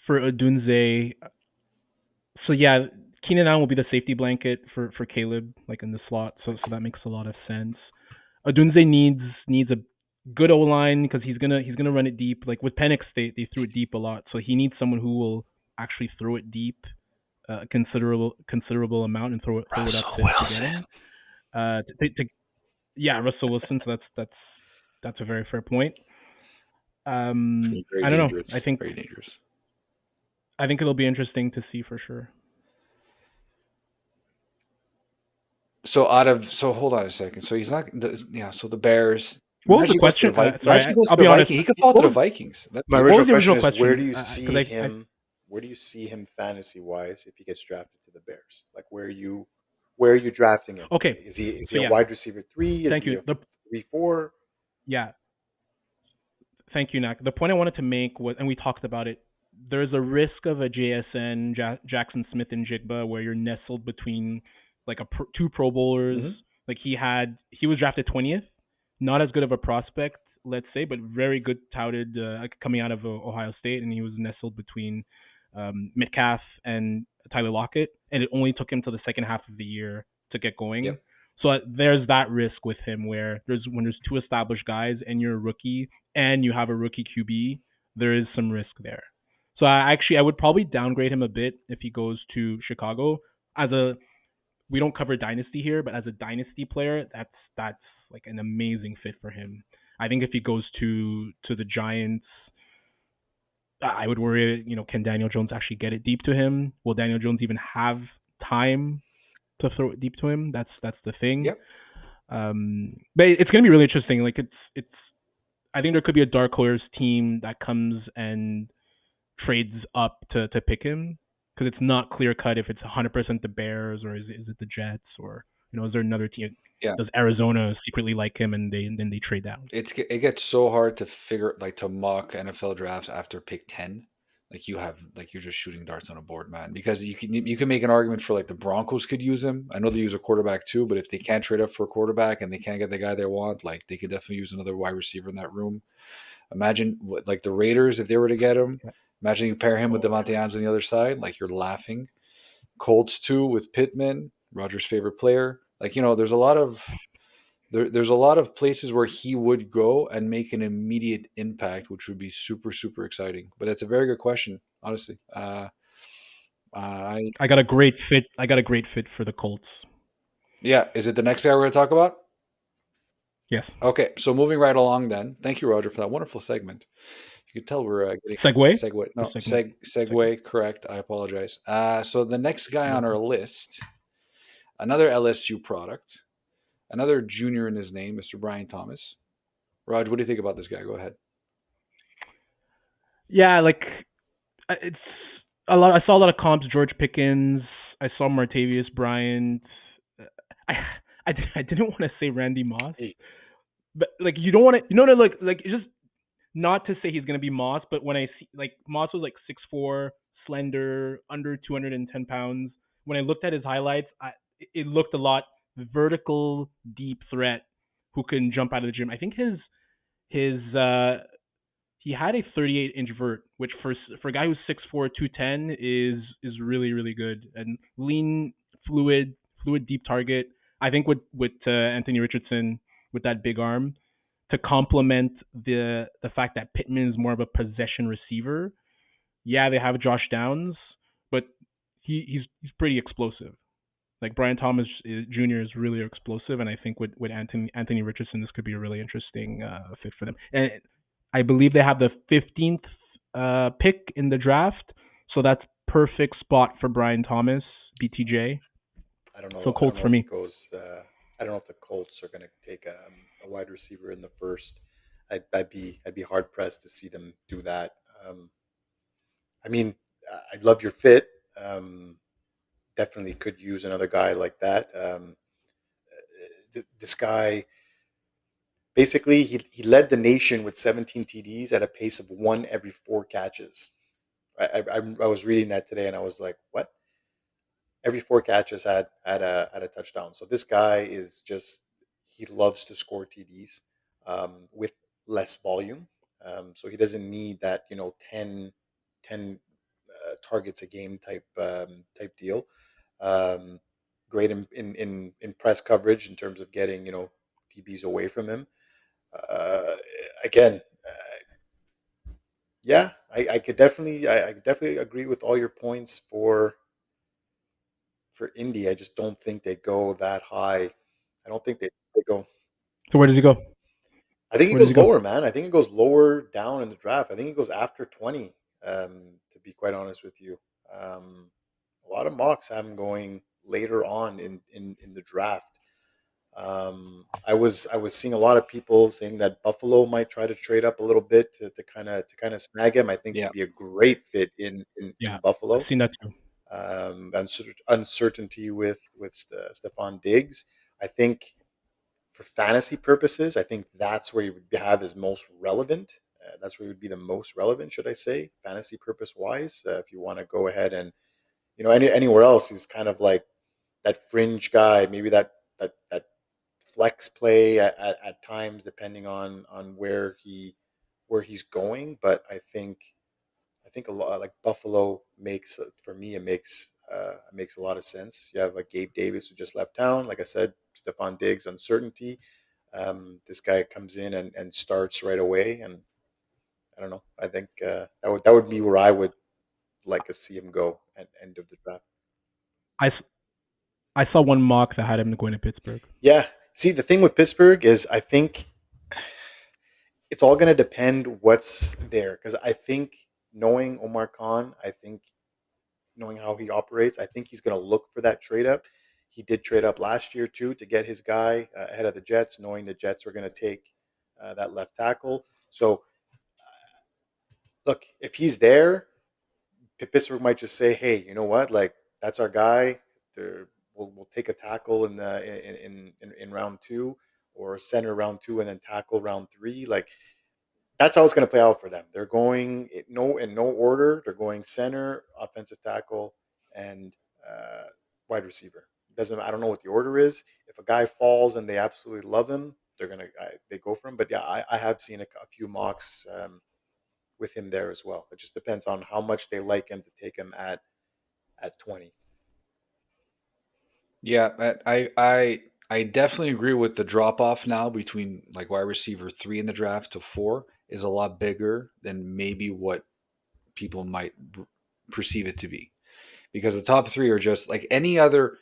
for Odunze, so yeah, Keenan Allen will be the safety blanket for Caleb, like in the slot. So that makes a lot of sense. Odunze needs a good O line because he's gonna run it deep. Like with Penix, they threw it deep a lot, so he needs someone who will actually throw it deep, a considerable amount and throw it up Russell to get Wilson. him. Yeah, Russell Wilson. So that's a very fair point. It's gonna be very I don't know. I dangerous. think Very dangerous. I think it'll be interesting to see for sure. So hold on a second. So he's not. Yeah. So the Bears. What was the Imagine he goes to the question? Vikings. Sorry, Imagine he goes I'll to be the honest. Vikings. He could fall to What the was Vikings. My what original was the question original is where question? do you Because see him? Where do you see him fantasy wise if he gets drafted to the Bears? Like where are you drafting him? okay. Is he So a yeah, wide receiver three? Is thank he you. a 3-4? Yeah, thank you, Nak. The point I wanted to make was, and we talked about it. There's a risk of a JSN Jackson Smith and Jigba where you're nestled between like two Pro Bowlers. Hmm. Like he was drafted 20th, not as good of a prospect, let's say, but very good touted coming out of Ohio State, and he was nestled between Metcalf and Tyler Lockett, and it only took him to the second half of the year to get going. Yep. So there's that risk with him where when there's two established guys and you're a rookie and you have a rookie QB, there is some risk there. So I would probably downgrade him a bit if he goes to Chicago. As a We don't cover dynasty here, but as a dynasty player, that's like an amazing fit for him. I think if he goes to the Giants, I would worry. Can Daniel Jones actually get it deep to him? Will Daniel Jones even have time to throw it deep to him? That's the thing. Yep. But it's gonna be really interesting. Like it's. I think there could be a dark horse team that comes and trades up to pick him because it's not clear cut if it's 100% the Bears or is it the Jets or is there another team? Yeah. Does Arizona secretly like him and then they trade down? It gets so hard to figure to mock NFL drafts after pick 10 like you're just shooting darts on a board, man. Because you can make an argument for like the Broncos could use him. I know they use a quarterback too, but if they can't trade up for a quarterback and they can't get the guy they want, like they could definitely use another wide receiver in that room. Imagine what like the Raiders if they were to get him. Yeah. Imagine you pair him with Oh, Devontae Adams on the other side, like you're laughing. Colts too with Pittman, Rogers' favorite player. Like there's a lot of there's a lot of places where he would go and make an immediate impact, which would be super super exciting. But that's a very good question, honestly. I I got a great fit. I got a great fit for the Colts. Yeah, is it the next guy we're going to talk about? Yes. Okay, so moving right along then. Thank you, Roger, for that wonderful segment. You can tell we're getting Segue segue. or No, segment? Segue. segue. Correct. I apologize. So the next guy No on our problem. list, another LSU product, another junior in his name, Mr. Brian Thomas. Raj, what do you think about this guy? Go ahead. Yeah, like it's a lot. I saw a lot of comps. George Pickens. I saw Martavius Bryant. Uh, I I didn't want to say Randy Moss, Hey, but like you don't want to. You know, like it's just not to say he's gonna be Moss, but when I see like Moss was like 6'4", slender, under 210 pounds. When I looked at his highlights, it looked a lot vertical, deep threat who can jump out of the gym. I think his he had a 38-inch vert, which for a guy who's 6'4", 210 is really really good and lean, fluid deep target. I think with Anthony Richardson with that big arm to complement the fact that Pittman is more of a possession receiver. Yeah, they have Josh Downs, but he's pretty explosive. Like Brian Thomas Jr. is really explosive, and I think with Anthony Richardson, this could be a really interesting fit for them. And I believe they have the 15th pick in the draft, so that's perfect spot for Brian Thomas, BTJ. I don't know. So I don't Colts know for if he me. goes. I don't know if the Colts are going to take a wide receiver in the first. I'd be hard pressed to see them do that. Um, I mean, I love your fit. Um, Definitely could use another guy like that. This guy basically he led the nation with 17 TDs at a pace of one every four catches. I was reading that today and I was like, what? Every four catches had a touchdown. So this guy is just he loves to score TDs with less volume. So he doesn't need that 10 targets a game type deal. Um, Great in press coverage in terms of getting DBs away from him. Uh, Again, yeah, I could definitely agree with all your points for Indy. I just don't think they go that high. I don't think they go. So where does he go? I think it Where does goes he go? lower, man. I think it goes lower down in the draft. I think it goes after 20. To be quite honest with you, a lot of mocks have him going later on in the draft. I was seeing a lot of people saying that Buffalo might try to trade up a little bit to kind of snag him. I think Yeah. he'd be a great fit in Yeah, I've Buffalo. seen that too. Uncertainty with Stephon Diggs. I think for fantasy purposes, I think that's where he would have his most relevant. That's where he would be the most relevant, should I say, fantasy purpose wise. If you want to go ahead and anywhere else, he's kind of like that fringe guy, maybe that flex play at times, depending on where he's going. But I think a lot like Buffalo makes for me it makes a lot of sense. You have like Gabe Davis who just left town. Like I said, Stephon Diggs uncertainty. This guy comes in and starts right away, and I don't know. I think that would be where I would like to see him go at end of the draft. I I saw one mock that had him going to Pittsburgh. Yeah. See, the thing with Pittsburgh is I think it's all going to depend what's there because I think knowing Omar Khan, I think knowing how he operates, I think he's going to look for that trade up. He did trade up last year too to get his guy ahead of the Jets, knowing the Jets were going to take that left tackle. So look, if he's there, Pittsburgh might just say, "Hey, you know what? Like that's our guy. We'll take a tackle in round two, or center round two, and then tackle round three." Like that's how it's going to play out for them. They're going in no order. They're going center, offensive tackle, and uh, wide receiver. Doesn't I don't know what the order is. If a guy falls and they absolutely love him, they go for him. But yeah, I have seen a few mocks with him there as well. It just depends on how much they like him to take him at 20. Yeah, I definitely agree with the drop off now between like wide receiver 3 in the draft to 4 is a lot bigger than maybe what people might perceive it to be. Because the top 3 are just like any other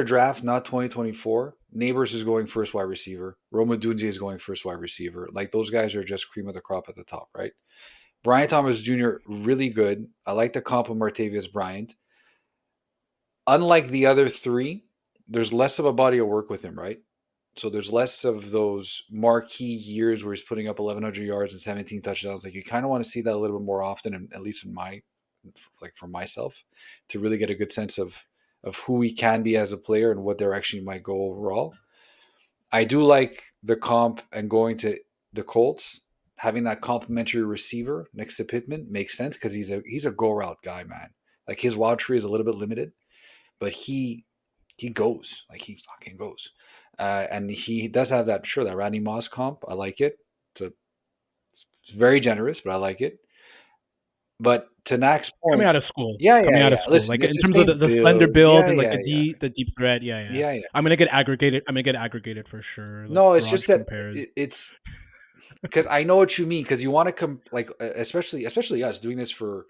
draft, not 2024. Nabers is going first wide receiver. Odunze is going first wide receiver. Like those guys are just cream of the crop at the top, right? Brian Thomas Jr. really good. I like the comp of Martavius Bryant. Unlike the other 3, there's less of a body of work with him, right? So there's less of those marquee years where he's putting up 1,100 yards and 17 touchdowns. Like you kind of want to see that a little bit more often, and at least in my, like for myself, to really get a good sense of who he can be as a player and what direction he might go overall. I do like the comp and going to the Colts. Having that complimentary receiver next to Pittman makes sense because he's a go route guy, man. Like his wild tree is a little bit limited, but he goes like he fucking goes, and he does have that Randy Moss comp. I like it. It's very generous, but I like it. But to Nak's Coming point, out of school, yeah, yeah, coming out of yeah. school, Listen, like it's in the terms of same the slender build. build Yeah, and like yeah, yeah, the deep threat, yeah, yeah. yeah, yeah. I'm gonna get aggregated. I'm gonna get aggregated for sure. Like No, it's garage just that compares. it's because I know what you mean because you want to come like especially us doing this for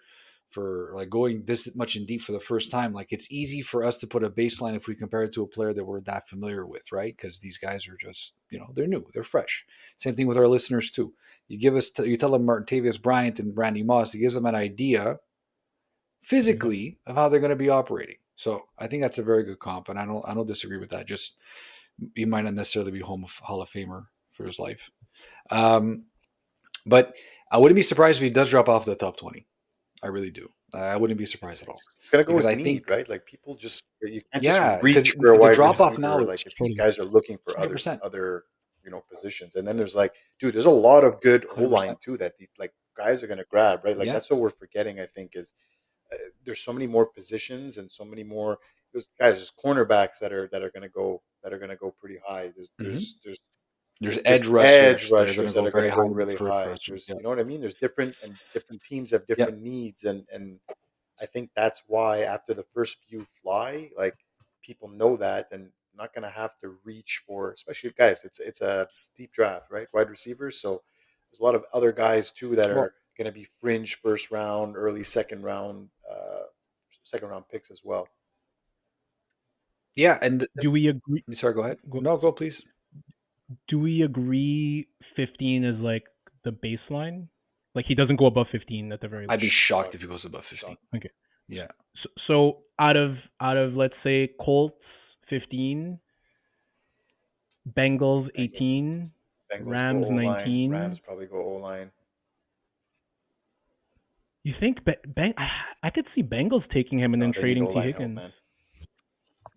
like going this much in deep for the first time. Like it's easy for us to put a baseline if we compare it to a player that we're that familiar with, right? Because these guys are just they're new, they're fresh. Same thing with our listeners too. You tell them Martavius Bryant and Randy Moss, it gives them an idea Yeah. physically of how they're going to be operating. So I think that's a very good comp, and I don't disagree with that. Just he might not necessarily be Hall of Famer for his life. Um, but I wouldn't be surprised if he does drop off the top 20. I really do. I wouldn't be surprised at all It's gonna go because with I need, think, right? Like people just you can't just yeah, because reach for a the wide drop off now receiver. is Like if these Totally. guys are looking for 100%, other positions, and then there's like, dude, there's a lot of good O 100%. line too that these like guys are gonna grab, right? Like Yeah. that's what we're forgetting. I think is there's so many more positions and so many more there's cornerbacks that are gonna go pretty high. hmm There's There's there's edge edge rushers that are going to rushers that go are going very to high go really for high. rushers. There's Yeah. you know what I mean. There's different teams have Yeah. different needs, and I think that's why after the first few fly, like people know that and not going to have to reach for, especially guys. It's a deep draft, right? Wide receivers. So there's a lot of other guys too that Well, are going to be fringe first round, early second round picks as well. yeah. And Do we agree? sorry, go ahead. Go, No, go please. do we agree 15 is like the baseline? Like he doesn't go above 15 at the very I'd be least. shocked Shocked, if he goes above 15. shocked. Okay. Yeah. So out of let's say Colts 15, Bengals Bengals, 18, Bengals go Rams O line. Rams 19. probably go O line. You think I could see Bengals taking him and No, then they need O trading T line help, Higgins. man.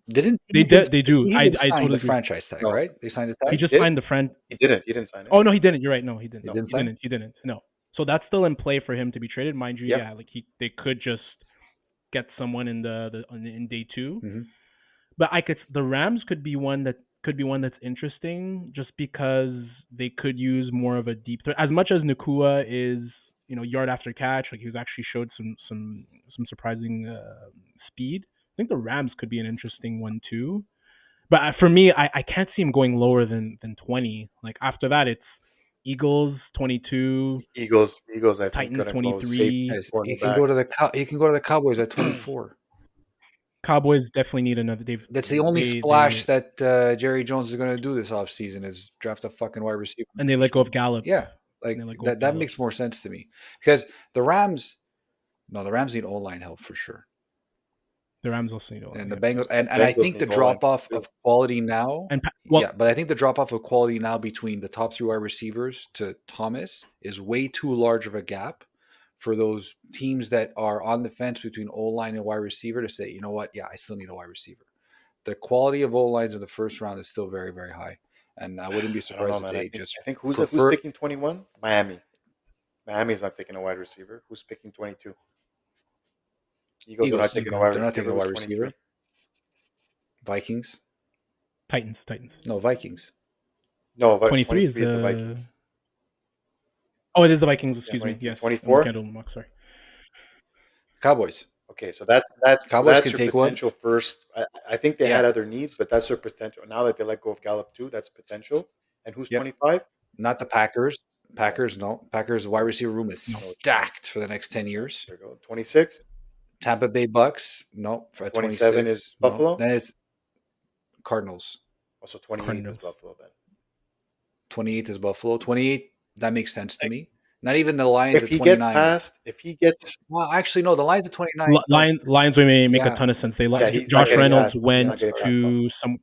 Didn't They Higgins, they do. Higgins I signed totally the agree. franchise tag, No, right? They signed the He tag. he just did. signed the friend. He didn't. He didn't sign it. Oh no, he didn't. You're right. No, he didn't. He No. didn't He sign. didn't. He didn't. No. So that's still in play for him to be traded, mind you. Yep. Yeah, like they could just get someone in day 2. hmm But the Rams could be one that's interesting just because they could use more of a deep threat. As much as Nakua is yard after catch, like he's actually showed some surprising speed. I think the Rams could be an interesting one too. But for me, I can't see him going lower than 20. Like after that, it's Eagles 22, Eagles, I think, Titans gonna go safety, 23. Guys, cornerback. he can go to the Cowboys at 24. Cowboys definitely need another. That's the only splash that Jerry Jones is going to do this offseason is draft a fucking wide receiver. And they let go of Gallup. Yeah, And they like let go of that Gallup. makes more sense to me because the Rams. No, the Rams need O line help for sure, The Rams also need and the yeah. Bengals and I Bengals think the need O line drop off too. of quality now. And Yeah, but I think the drop off of quality now between the top 3 wide receivers to Thomas is way too large of a gap for those teams that are on the fence between O line and wide receiver to say, you know what, yeah, I still need a wide receiver. The quality of O lines in the first round is still very, very high. and I wouldn't be I don't know, surprised if man. they just I think who's prefer. picking 21? Miami. Miami's not taking a wide receiver. Who's picking 22? Eagles are not Eagles. taking a Eagles. wide They're not taking receiver. a Who's wide receiver. 23? Vikings. Titans. No, Vikings. No, 23 is 23 is the Vikings. Oh, it is the Vikings. Yeah, Excuse me. 23. Yes, I'm looking 24? at Golden Mock. Sorry. Cowboys. Okay, so that's Cowboys can your take one. potential first. I think they Yeah. had other needs, but that's their potential. Now that they let go of Gallup too, that's potential. And who's Yep. 25? Not the Packers. No, Packers, no. Packers wide receiver room is No. no stacked chance. for the next 10 No chance. years. There you go. 26? Tampa Bay Bucks, no. For 27 is 26, no. Buffalo? Then it's Cardinals. Also 28th is Cardinals. Buffalo then. 28th is Buffalo. 28, that makes sense to me. Not even the Lions If at he gets 29. – Well, actually, no. The Lions at 29. No. Lions would make a Yeah. ton of sense. yeah, he's not Josh getting Reynolds past. He's went not getting past to Buffalo. some.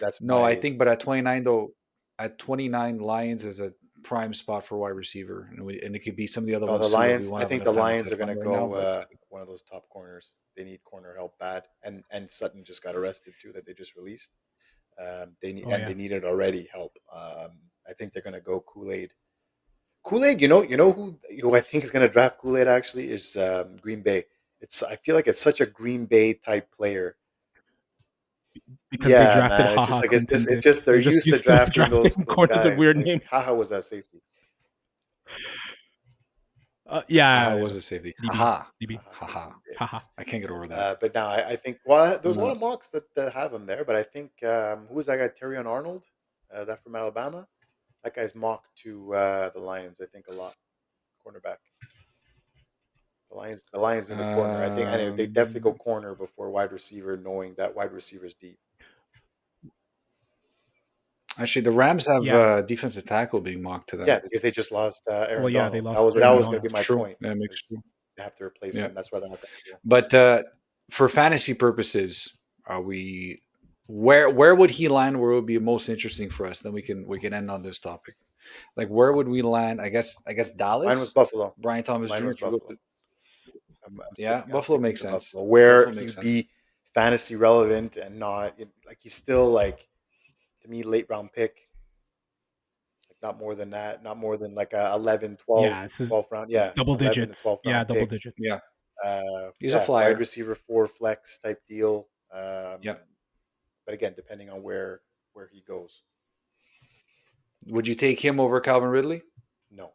That's No, I my think, but at 29, though, at 29, Lions is a prime spot for wide receiver. And it could be some of the other no, ones the too that we Lions. won't I have think enough the time to Lions are touch going on to right now. go But one of those top corners. They need corner help bad, and Sutton just got arrested too that they just released. They needed already help. I think they're going to go Kool-Aid. Kool-Aid, who I think is going to draft Kool-Aid actually is Green Bay. I feel like it's such a Green Bay type player. Because they Yeah, drafted man. It's just Haha like Clinton it's Dix. just they're They're just used to used to drafting those drafting those corners with guys. weird Like names. Haha was that safety. Yeah. Haha was a safety. DB. Haha. DB. Haha. Haha. I can't get over that. But now I think there's a lot No. of mocks that have him there, but I think who was that guy? Terrion Arnold, that from Alabama. That guy's mocked to the Lions. I think a lot. Cornerback. The Lions in the corner. I think, and they definitely go corner before wide receiver, knowing that wide receiver's deep. Actually, the Rams have Yeah. defensive tackle being mocked to them. Yeah, because they just lost Aaron Well, yeah, Donald. they lost That Aaron was going to Donald. be my True. point. That makes is true. They have to replace Yeah. him. That's why they're not going to do. But for fantasy purposes, are we where would he land where it would be most interesting for us? Then we can end on this topic. Like where would we land? I guess Dallas. Mine was Buffalo. Brian Thomas Mine Jr. was to go Buffalo. yeah, I'm Buffalo sticking makes to sense. Buffalo, where Buffalo he makes would sense. be fantasy relevant and not like he's still like to me late round pick. Like not more than that, not more than like a 11, 12, Yeah, this is 12th round. Yeah, double 11 digits. to 12th Yeah, round double pick. digits. Yeah, he's a Yeah, flyer. wide receiver 4 flex type deal. Yeah. But again, depending on where he goes. Would you take him over Calvin Ridley? No.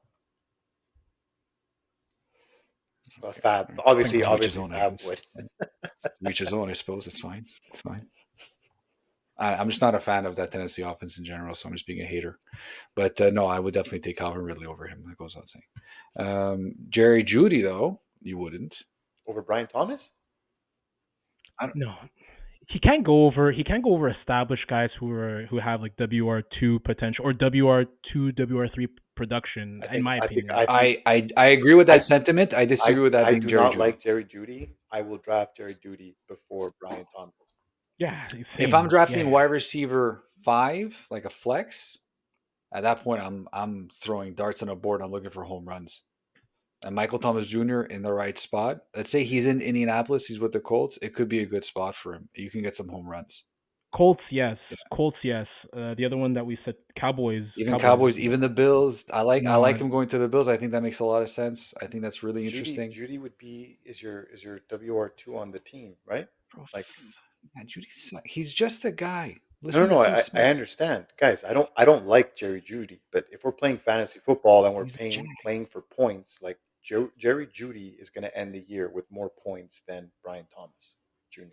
Well, Fab. Obviously, To each his own, Fab I would. Reach his own, I suppose. It's fine. It's fine. I'm just not a fan of that Tennessee offense in general, so I'm just being a hater. But no, I would definitely take Calvin Ridley over him. That goes without saying. Jerry Jeudy, though, you wouldn't. Over Brian Thomas? No, he can't go over established guys who have like WR2 potential or WR2 WR3 production. In my opinion, I agree with that sentiment. I disagree with that I being do Jerry not Jeudy. like Jerry Jeudy. I will draft Jerry Jeudy before Brian Thomas. Yeah, if I'm drafting wide receiver 5, like a flex, at that point I'm throwing darts on a board. I'm looking for home runs. And Michael Thomas Jr. in the right spot. Let's say he's in Indianapolis. He's with the Colts. It could be a good spot for him. You can get some home runs. Colts, yes. Yeah. Colts, yes. The other one that we said, Cowboys. Even Cowboys, even the Bills. I like him going to the Bills. I think that makes a lot of sense. I think that's really interesting. Jeudy would be is your WR2 on the team, right? Bro, like, man, he's just a guy. Listen no, I understand, guys. I don't like Jerry Jeudy, but if we're playing fantasy football and we're playing for points, like Jerry Jeudy is going to end the year with more points than Brian Thomas Jr.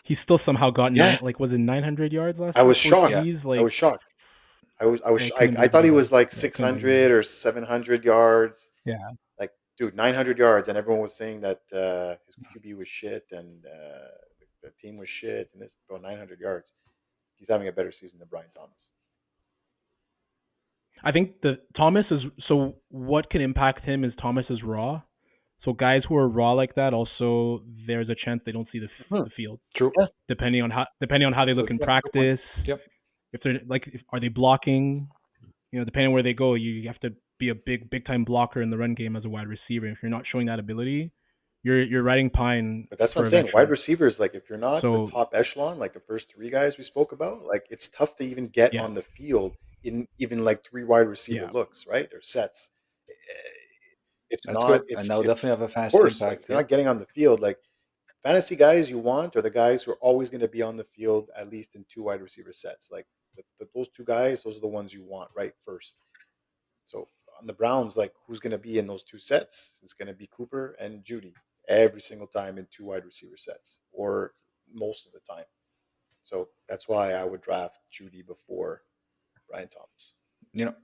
He still somehow got was it 900 yards last? I was shocked. Like, I was shocked. I thought he was like 600 or 700 yards. Yeah. Like, dude, 900 yards, and everyone was saying that his QB was shit and the team was shit, and this 900 yards. He's having a better season than Brian Thomas. I think the Thomas is so. What can impact him is Thomas is raw. So guys who are raw like that, also there's a chance they don't see the field. True. Depending on how they look in practice. Yep. If they're are they blocking? Depending on where they go, you have to be a big time blocker in the run game as a wide receiver. If you're not showing that ability, You're riding pine But that's what for I'm a saying. Wide veteran. receivers, like if you're not the So top echelon, like the first three guys we spoke about, like it's tough to even get yeah, on the field in even like three wide receiver yeah. looks, right? Or sets. Eh, It's That's not. good, and that'll definitely have a Of fantasy course, like impact. if you're Yep. not getting on the field, like fantasy guys you want are the guys who are always going to be on the field at least in two wide receiver sets. Like those two guys, those are the ones you want right first. So on the Browns, like who's going to be in those two sets? It's going to be Cooper and Judy every single time in two wide receiver sets, or most of the time. So that's why I would draft Judy before Brian Thomas. You know,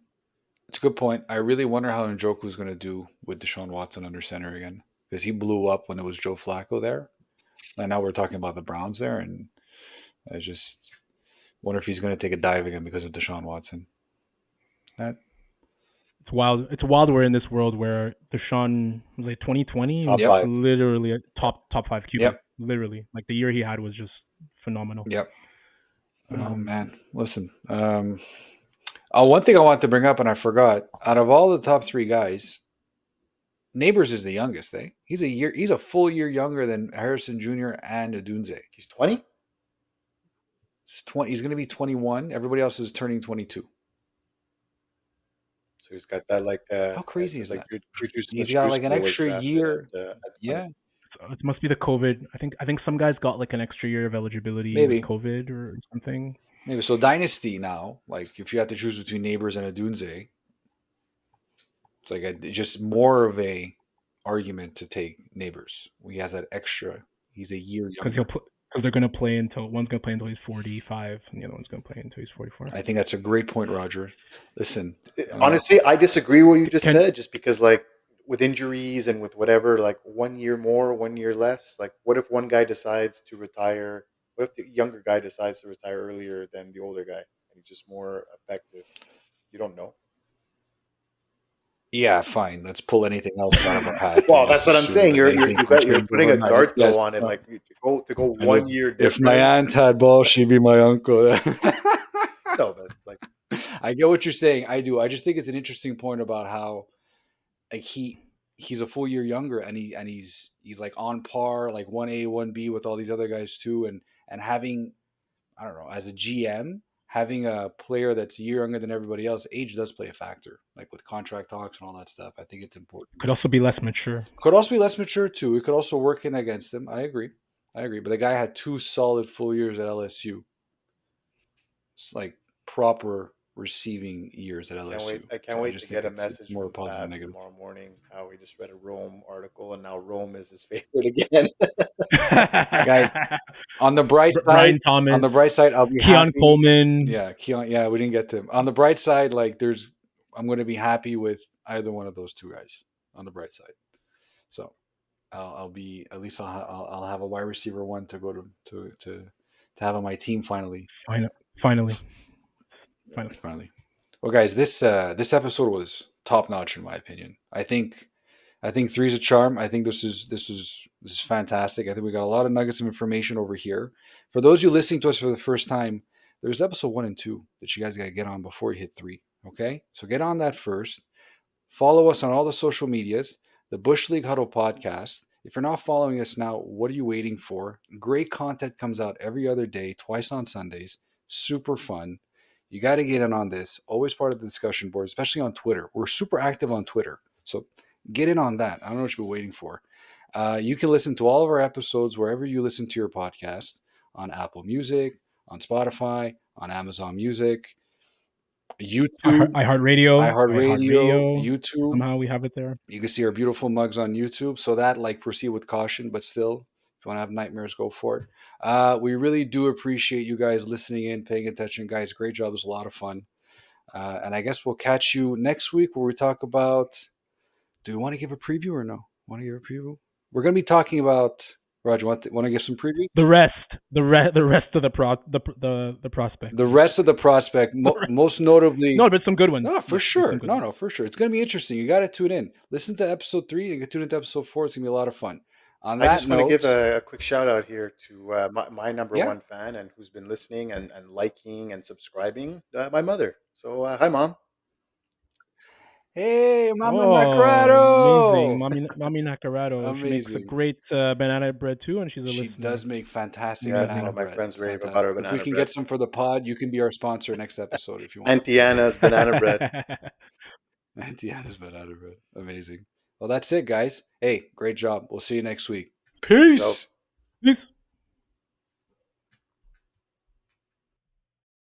it's a good point. I really wonder how Njoku's going to do with Deshaun Watson under center again, because he blew up when it was Joe Flacco there. And now we're talking about the Browns there, and I just wonder if he's going to take a dive again because of Deshaun Watson. That It's wild. It's wild. We're in this world where Deshaun was like 2020. He Top was Yep. five. literally a top 5 QB. Yep. Literally, like the year he had was just phenomenal. Yep. Oh Um, man, listen. One thing I wanted to bring up, and I forgot. Out of all the top three guys, Nabers is the youngest. He's a year. He's a full year younger than Harrison Jr. and Odunze. He's 20. He's 20. He's going to be 21. Everybody else is turning 22. So he's got that like How crazy is like that? Juju He's got like an Smith-Schuster was extra drafted year. at 20. Yeah, so it must be the COVID. I think some guys got like an extra year of eligibility maybe. with COVID or something. Maybe. So dynasty now, like if you have to choose between Neighbors and Odunze, it's like just more of a argument to take Neighbors. He has that extra. He's a year Because younger. they're gonna play until one's gonna play until he's 45 and the other one's gonna play until he's 44. I think that's a great point, Roger. Listen, Honestly, I disagree with what you just Can said, just because like with injuries and with whatever, like 1 year more, 1 year less. Like, what if one guy decides to retire? What if the younger guy decides to retire earlier than the older guy, and he's just more effective? You don't know. yeah, fine. Let's pull anything else out of our hat Well, and that's just what I'm assume saying. that anything can You're change putting a overnight. dart Yes, throw on it, like to go and 1 year if my different. aunt had balls, she'd be my uncle. No, but like I get what you're saying. I do. I just think it's an interesting point about how like he's a full year younger, and he's like on par, like 1A, 1B with all these other guys too, and having, I don't know, as a GM, having a player that's a year younger than everybody else, age does play a factor, like with contract talks and all that stuff. I think it's important. could also be less mature. Could also be less mature too. It could also work in against him. I agree. But the guy had 2 solid full years at LSU. It's like proper receiving years at LSU. I can't So I wait to just think get a it's message more from positive than Fab negative. tomorrow morning how he just read a Rome article and now Rome is his favorite again. Guys, on the bright side, Brian Thomas, I'll be Keon happy. Coleman. Yeah, Keon. Yeah, we didn't get to him. On the bright side, like I'm going to be happy with either one of those two guys. On the bright side, so I'll be at least I'll have a wide receiver one to go to have on my team finally. Finally. Well, guys, this episode was top notch in my opinion. I think three's a charm. I think this is fantastic. I think we got a lot of nuggets of information over here. For those of you listening to us for the first time, there's episode 1 and 2 that you guys got to get on before you hit 3. Okay, so get on that first. Follow us on all the social medias, the Bush League Huddle podcast. If you're not following us now, what are you waiting for? Great content comes out every other day, twice on Sundays. Super fun. You got to get in on this. Always part of the discussion board, especially on Twitter. We're super active on Twitter. So get in on that. I don't know what you've been waiting for. You can listen to all of our episodes wherever you listen to your podcast, on Apple Music, on Spotify, on Amazon Music, YouTube, iHeartRadio, YouTube. Somehow we have it there. You can see our beautiful mugs on YouTube. So that, like, proceed with caution, but still, if you want to have nightmares, go for it. We really do appreciate you guys listening in, paying attention. Guys, great job. It was a lot of fun. And I guess we'll catch you next week where we talk about, do we want to give a preview or no? Want to give a preview? We're going to be talking about, Roger, want to give some preview? The rest of the prospect. The rest of the prospect, most notably. No, but some good ones. No, for Yeah, sure. some good ones. No, for sure. It's going to be interesting. You got to tune in. Listen to episode 3 and get tuned into episode 4. It's going to be a lot of fun. On I that just want to note, give a quick shout out here to my number Yeah. one fan and who's been listening and liking and subscribing, my mother. So hi, Mom. Hey, Mama Oh, amazing. Nacarado! Mommy Nakarado. She makes a Amazing. great banana bread too, and she's a She listener. does make fantastic Yeah, banana all Amazing. my bread. friends It's rave about fantastic. her If we banana can bread. get some for the pod, you can be our sponsor next episode if you want. Auntie Anna's banana bread. Auntie Anna's banana bread. Amazing. Well, that's it, guys. Hey, great job. We'll see you next week. Peace. So. Peace.